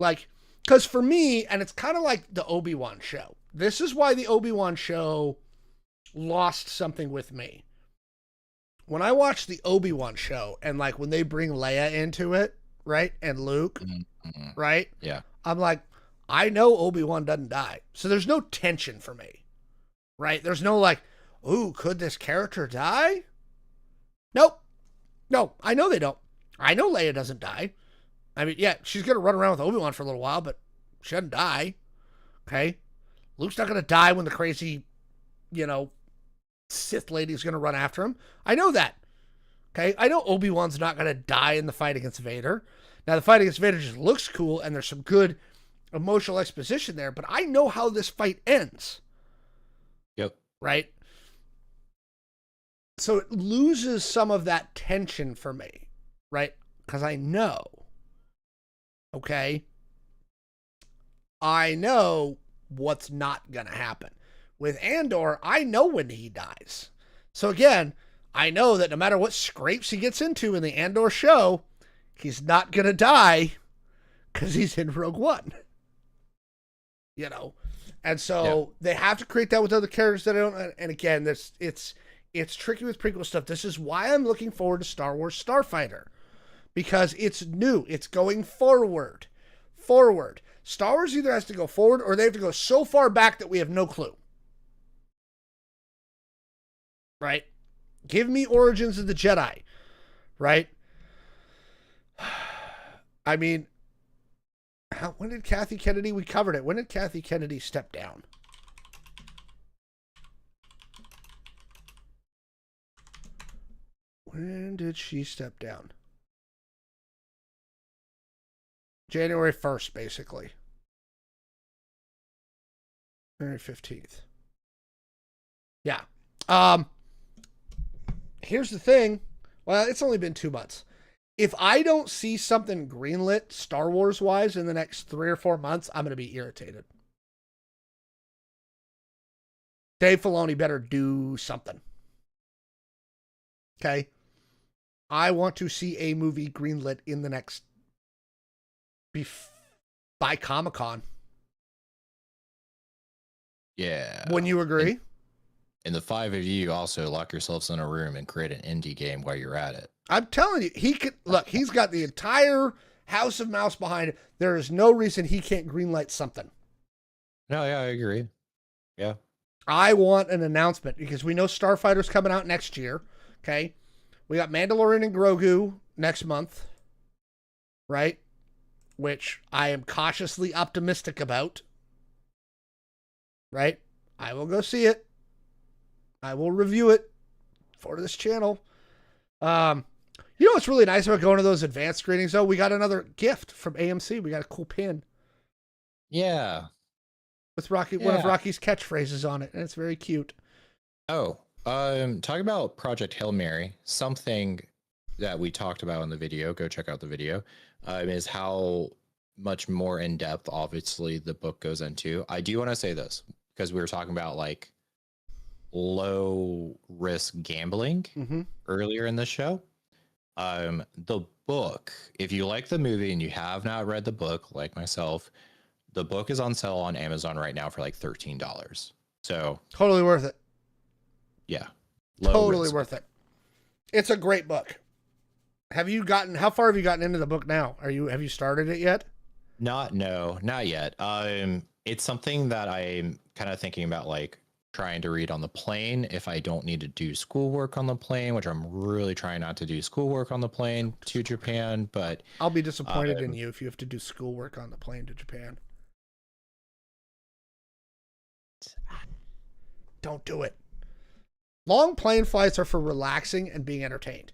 like, because for me, and it's kind of like the Obi-Wan show. This is why the Obi-Wan show lost something with me. When I watch the Obi-Wan show, and like when they bring Leia into it, right, and Luke, right? Yeah. I'm like, I know Obi-Wan doesn't die. So there's no tension for me, right? There's no like, ooh, could this character die? Nope. No, I know they don't. I know Leia doesn't die. I mean, yeah, she's going to run around with Obi-Wan for a little while, but She doesn't die. Okay? Luke's not going to die when the crazy, Sith lady is going to run after him. I know that. Okay? I know Obi-Wan's not going to die in the fight against Vader. Now, the fight against Vader just looks cool, and there's some good emotional exposition there, but I know how this fight ends. Yep. Right? So it loses some of that tension for me, right? Because I know. Okay? I know what's not going to happen. With Andor, I know when he dies. So again, I know that no matter what scrapes he gets into in the Andor show, he's not going to die because he's in Rogue One. And so they have to create that with other characters that I don't. And again, it's tricky with prequel stuff. This is why I'm looking forward to Star Wars Starfighter, because it's new. It's going forward. Star Wars either has to go forward or they have to go so far back that we have no clue. Right? Give me Origins of the Jedi. Right? I mean, when did Kathy Kennedy, we covered it. When did Kathy Kennedy step down? When did she step down? January 1st, basically. January 15th. Yeah. Here's the thing. Well, it's only been 2 months. If I don't see something greenlit Star Wars-wise in the next 3 or 4 months, I'm going to be irritated. Dave Filoni better do something. Okay? I want to see a movie greenlit in the next by Comic-Con. Yeah. Wouldn't you agree? And the 5 of you also lock yourselves in a room and create an indie game while you're at it. I'm telling you, he could look. He's got the entire House of Mouse behind it. There is no reason he can't greenlight something. No, yeah, I agree. Yeah. I want an announcement because we know Starfighter's coming out next year. Okay. We got Mandalorian and Grogu next month. Right? Which I am cautiously optimistic about. Right? I will go see it. I will review it for this channel. You know what's really nice about going to those advanced screenings, though? We got another gift from AMC. We got a cool pin. Yeah. With Rocky, one of Rocky's catchphrases on it, and it's very cute. Oh, talking about Project Hail Mary, something that we talked about in the video, go check out the video, is how much more in depth, obviously, the book goes into. I do want to say this, because we were talking about, like, low risk gambling earlier in the show. The book, if you like the movie and you have not read the book, like myself, the book is on sale on Amazon right now for like $13. So totally worth it. Yeah. Totally worth it. It's a great book. How far have you gotten into the book now? Have you started it yet? Not yet. It's something that I'm kind of thinking about, like, trying to read on the plane if I don't need to do schoolwork on the plane, which I'm really trying not to do schoolwork on the plane to Japan, but I'll be disappointed in you if you have to do schoolwork on the plane to Japan. Don't do it. Long plane flights are for relaxing and being entertained.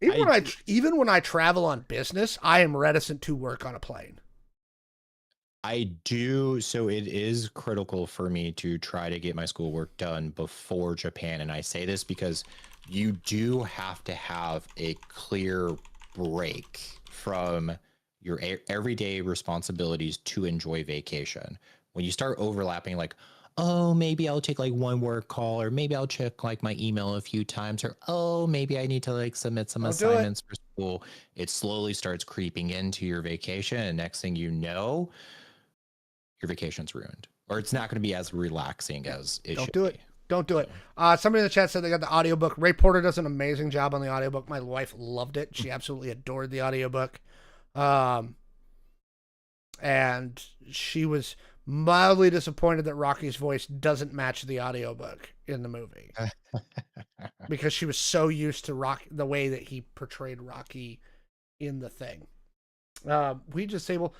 Even when I travel on business, I am reticent to work on a plane. I do, so it is critical for me to try to get my schoolwork done before Japan. And I say this because you do have to have a clear break from your everyday responsibilities to enjoy vacation. When you start overlapping, like, oh, maybe I'll take like one work call, or maybe I'll check like my email a few times, or oh, maybe I need to like submit some assignments for school. It slowly starts creeping into your vacation, and next thing you know, your vacation's ruined, or it's not going to be as relaxing as it should be. Don't do it. Somebody in the chat said they got the audiobook. Ray Porter does an amazing job on the audiobook. My wife loved it. She absolutely adored the audiobook. And she was mildly disappointed that Rocky's voice doesn't match the audiobook in the movie. Because she was so used to the way that he portrayed Rocky in the thing. We disable.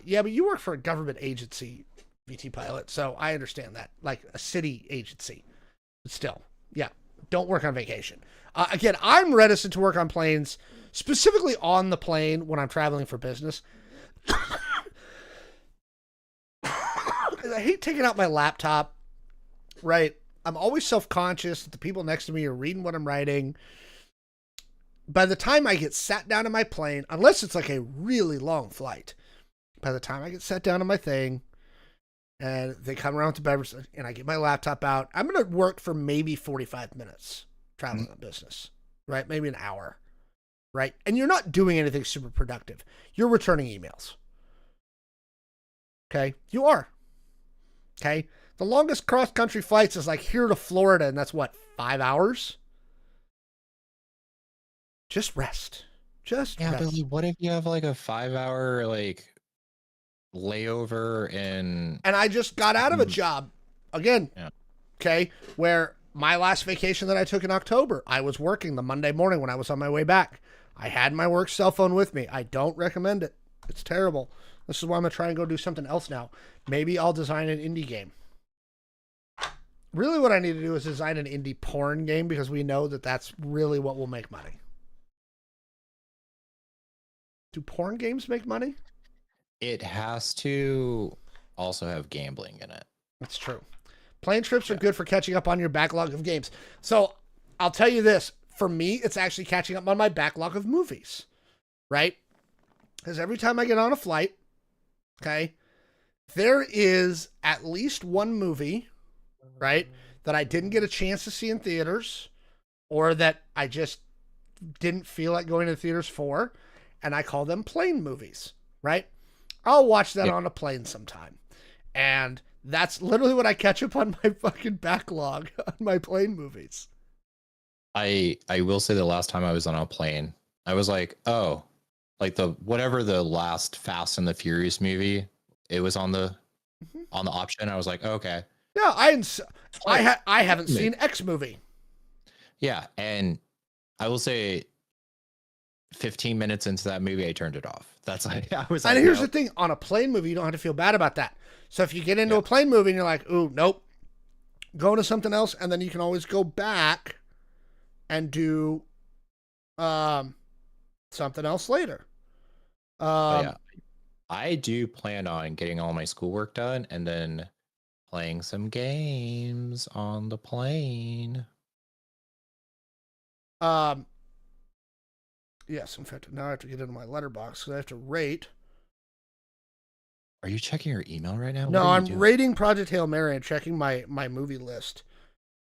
Yeah, but you work for a government agency, VT pilot, so I understand that. Like a city agency. But still, yeah, don't work on vacation. Again, I'm reticent to work on planes, specifically on the plane when I'm traveling for business. I hate taking out my laptop, right? I'm always self-conscious that the people next to me are reading what I'm writing. By the time I get sat down in my plane, unless it's like a really long flight, by the time I get sat down in my thing and they come around with the beverage and I get my laptop out, I'm going to work for maybe 45 minutes traveling on business, right? Maybe an hour, right? And you're not doing anything super productive. You're returning emails. Okay? You are. Okay? The longest cross-country flights is like here to Florida, and that's what, 5 hours? Just rest. Just Yeah, rest. but like, what if you have like a 5 hour like layover in? And I just got out of a job again. Yeah. Okay, where my last vacation that I took in October, I was working the Monday morning when I was on my way back. I had my work cell phone with me. I don't recommend it. It's terrible. This is why I'm gonna try and go do something else now. Maybe I'll design an indie game. Really, what I need to do is design an indie porn game because we know that that's really what will make money. Do porn games make money? It has to also have gambling in it. That's true. Plane trips are good for catching up on your backlog of games. So I'll tell you this. For me, it's actually catching up on my backlog of movies, right? Because every time I get on a flight, okay, there is at least one movie, right, that I didn't get a chance to see in theaters or that I just didn't feel like going to the theaters for, and I call them plane movies, right? I'll watch that on a plane sometime. And that's literally what I catch up on my fucking backlog on my plane movies. I will say the last time I was on a plane, I was like, oh, like the whatever the last Fast and the Furious movie, it was on the option. I was like, okay. Yeah, I haven't seen X movie. Yeah, and I will say 15 minutes into that movie, I turned it off. That's like, I was like, and here's the thing, on a plane movie, you don't have to feel bad about that. So if you get into a plane movie and you're like, ooh, nope, go to something else, and then you can always go back and do something else later. Yeah, I do plan on getting all my schoolwork done and then playing some games on the plane. Yes, in fact, now I have to get into my letterbox because I have to rate. Are you checking your email right now? No, I'm rating Project Hail Mary and checking my movie list.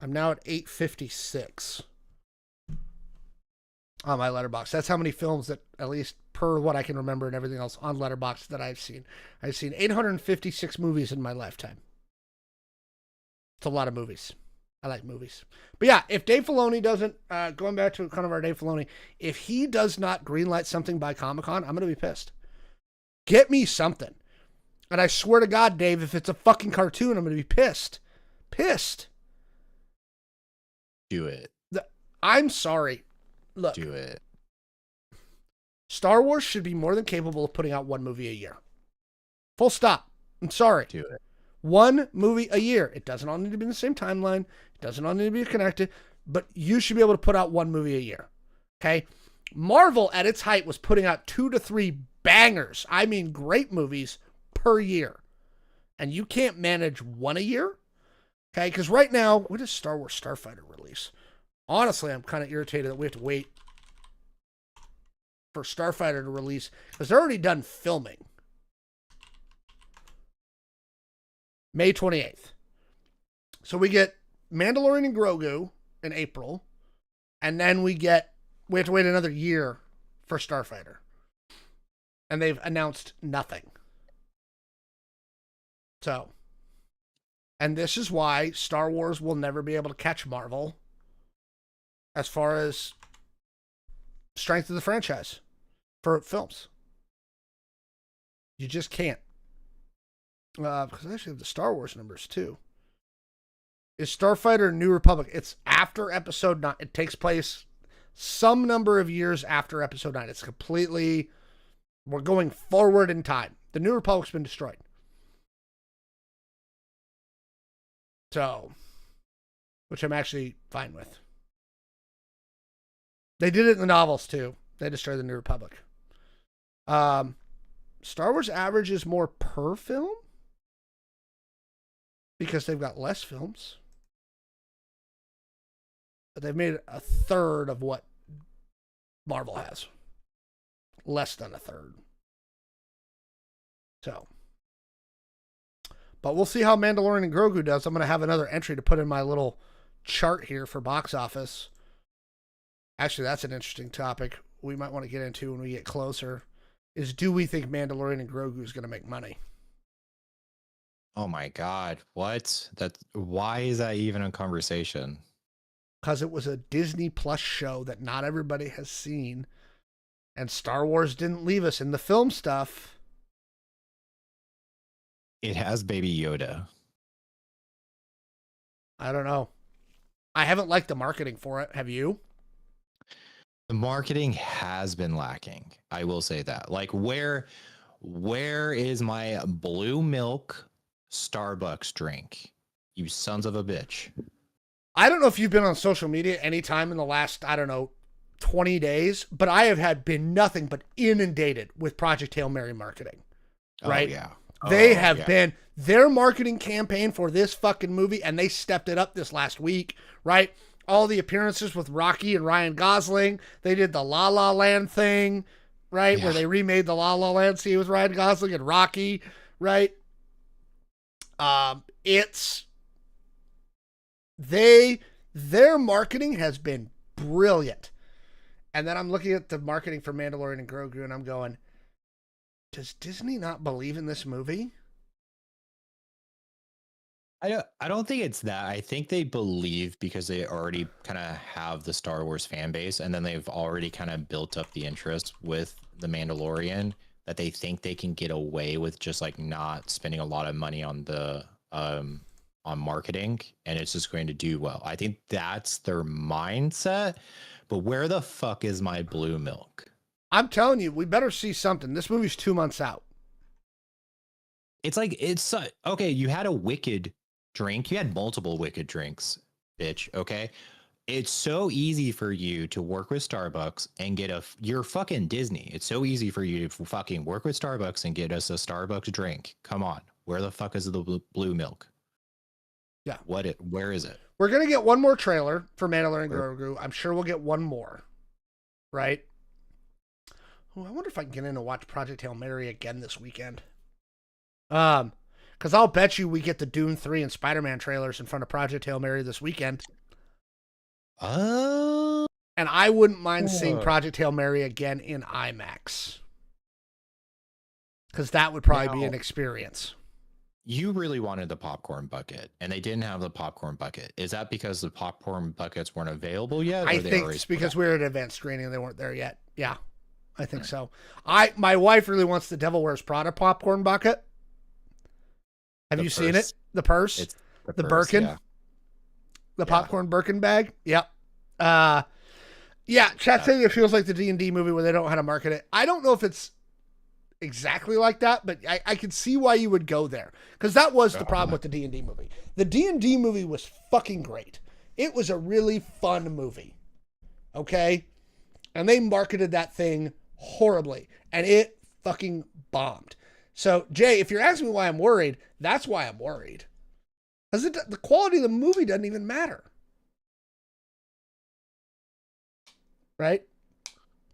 I'm now at 856 on my letterbox. That's how many films that, at least per what I can remember and everything else on letterbox, that I've seen. I've seen 856 movies in my lifetime. It's a lot of movies. I like movies. But yeah, if Dave Filoni doesn't, going back to kind of our Dave Filoni, if he does not greenlight something by Comic-Con, I'm going to be pissed. Get me something. And I swear to God, Dave, if it's a fucking cartoon, I'm going to be pissed. Pissed. Do it. I'm sorry. Look. Do it. Star Wars should be more than capable of putting out one movie a year. Full stop. I'm sorry. Do it. One movie a year. It doesn't all need to be in the same timeline. It doesn't all need to be connected. But you should be able to put out one movie a year. Okay? Marvel, at its height, was putting out 2 to 3 bangers. I mean, great movies per year. And you can't manage one a year? Okay? Because right now, when does Star Wars Starfighter release? Honestly, I'm kind of irritated that we have to wait for Starfighter to release. Because they're already done filming. May 28th. So we get Mandalorian and Grogu in April. And then we have to wait another year for Starfighter. And they've announced nothing. So. And this is why Star Wars will never be able to catch Marvel as far as strength of the franchise for films. You just can't. Because I actually have the Star Wars numbers too. Is Starfighter New Republic? It's after Episode 9. It takes place some number of years after Episode 9. It's completely We're going forward in time. The New Republic's been destroyed. So, which I'm actually fine with. They did it in the novels too. They destroyed the New Republic. Star Wars averages more per film because they've got less films. But they've made a third of what Marvel has. Less than a third. So. But we'll see how Mandalorian and Grogu does. I'm going to have another entry to put in my little chart here for box office. Actually, that's an interesting topic we might want to get into when we get closer. Is do we think Mandalorian and Grogu is going to make money? Oh my God. What? Why is that even a conversation? Because it was a Disney Plus show that not everybody has seen. And Star Wars didn't leave us in the film stuff. It has Baby Yoda. I don't know. I haven't liked the marketing for it. Have you? The marketing has been lacking. I will say that. Like, where is my blue milk Starbucks drink? You sons of a bitch. I don't know if you've been on social media anytime in the last, 20 days, but I have been nothing but inundated with Project Hail Mary marketing. Right? Oh, yeah. They have been their marketing campaign for this fucking movie, and they stepped it up this last week, right? All the appearances with Rocky and Ryan Gosling. They did the La La Land thing, right? Yeah. Where they remade the La La Land scene with Ryan Gosling and Rocky, right? Their marketing has been brilliant. And then I'm looking at the marketing for Mandalorian and Grogu, and I'm going, does Disney not believe in this movie? I don't think it's that. I think they believe because they already kind of have the Star Wars fan base, and then they've already kind of built up the interest with the Mandalorian, that they think they can get away with just like not spending a lot of money on the on marketing, and it's just going to do well. I think that's their mindset. But where the fuck is my blue milk? I'm telling you, we better see something. This movie's 2 months out. It's like, okay, you had a Wicked drink. You had multiple Wicked drinks, bitch, okay? It's so easy for you to work with Starbucks and get you're fucking Disney. It's so easy for you to fucking work with Starbucks and get us a Starbucks drink. Come on. Where the fuck is the blue milk? Yeah. Where is it? We're going to get one more trailer for Mandalorian and Grogu. I'm sure we'll get one more. Right? Oh, I wonder if I can get in and watch Project Hail Mary again this weekend. Because I'll bet you we get the Dune 3 and Spider-Man trailers in front of Project Hail Mary this weekend. And I wouldn't mind seeing Project Hail Mary again in IMAX. Because that would probably be an experience. You really wanted the popcorn bucket, and they didn't have the popcorn bucket. Is that because the popcorn buckets weren't available yet? I think it's because we were at advanced screening and they weren't there yet. Yeah, I think so. My wife really wants the Devil Wears Prada popcorn bucket. Have you seen it? The purse? It's the Birkin? Yeah. The popcorn Birkin bag? Yep. Chat saying it feels like the D&D movie where they don't know how to market it. I don't know if it's exactly like that, but I can see why you would go there, because that was the problem with the D&D movie. The D&D movie was fucking great. It was a really fun movie, okay? And they marketed that thing horribly, and it fucking bombed. So, Jay, if you're asking me why I'm worried, that's why I'm worried. Because the quality of the movie doesn't even matter. Right?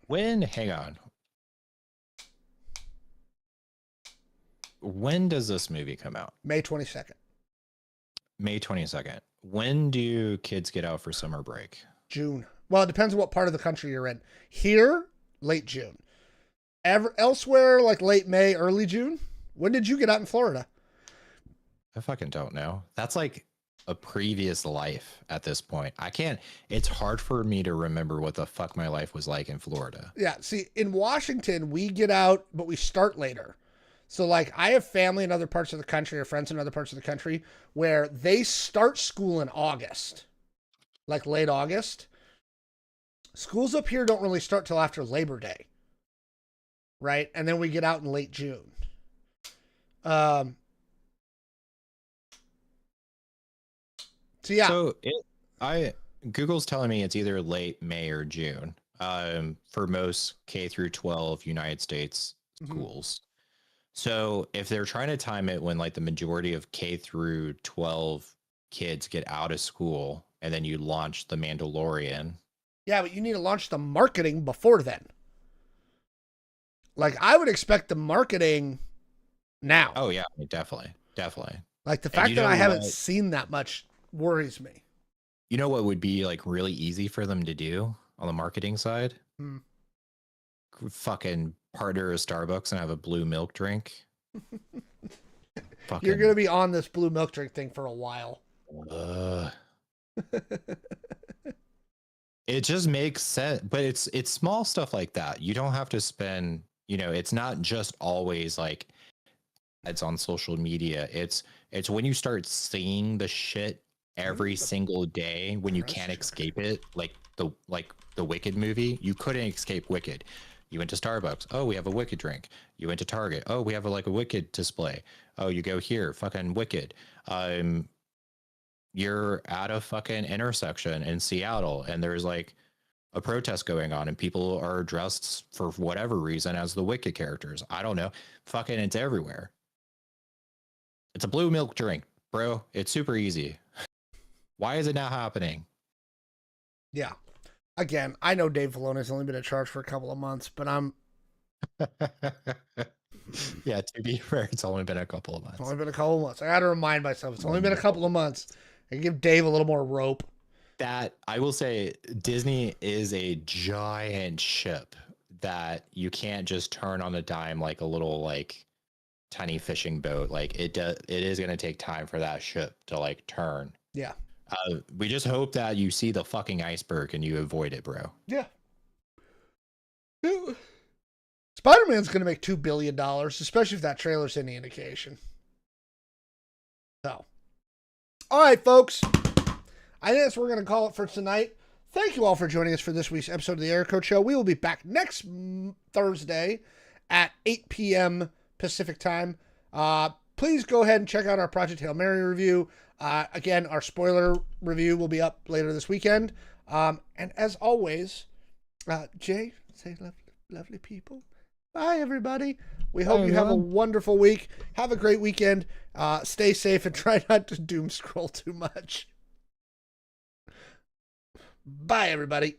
Hang on. When does this movie come out? May 22nd. May 22nd. When do kids get out for summer break? June. Well, it depends on what part of the country you're in. Here, late June. Elsewhere, like late May, early June. When did you get out in Florida? I fucking don't know. That's like a previous life at this point. It's hard for me to remember what the fuck my life was like in Florida. Yeah, see, in Washington, we get out, but we start later. So, like, I have family in other parts of the country or friends in other parts of the country where they start school in August, like late August. Schools up here don't really start till after Labor Day. right? And then we get out in late June. So yeah. So Google's telling me it's either late May or June. For most K through 12 United States schools. So if they're trying to time it when like the majority of K through 12 kids get out of school and then you launch The Mandalorian. Yeah, but you need to launch the marketing before then. Like, I would expect the marketing now. Oh, yeah, definitely. Like, the fact that I haven't seen that much worries me. You know what would be like really easy for them to do on the marketing side? Fucking partner with Starbucks and have a blue milk drink. You're going to be on this blue milk drink thing for a while. It just makes sense, but it's small stuff like that. You don't have to spend, it's not just always like ads on social media. It's when you start seeing the shit every single day when you can't escape it, like the Wicked movie. You couldn't escape Wicked. You went to Starbucks. Oh, we have a Wicked drink. You went to Target. Oh, we have a Wicked display. Oh, you go here, fucking Wicked. You're at a fucking intersection in Seattle and there's like a protest going on and people are dressed for whatever reason as the Wicked characters. I don't know. Fucking it's everywhere. It's a blue milk drink, bro. It's super easy. Why is it not happening? Yeah. Again, I know Dave Filoni's only been in charge for a couple of months, but I'm... Yeah, to be fair, it's only been a couple of months. It's only been a couple of months. I got to remind myself, it's only been a couple of months. And give Dave a little more rope. That, I will say, Disney is a giant ship that you can't just turn on a dime like a little, like, tiny fishing boat. Like, it is going to take time for that ship to, like, turn. Yeah. We just hope that you see the fucking iceberg and you avoid it, bro. Yeah. Spider-Man's going to make $2 billion, especially if that trailer's any indication. So. All right, folks. I think that's what we're going to call it for tonight. Thank you all for joining us for this week's episode of the Air Code Show. We will be back next Thursday at 8 p.m. Pacific time. Please go ahead and check out our Project Hail Mary review. Again, our spoiler review will be up later this weekend. And as always, Jay, say lovely people. Bye, everybody. We hope you have a wonderful week. Have a great weekend. Stay safe and try not to doom scroll too much. Bye, everybody.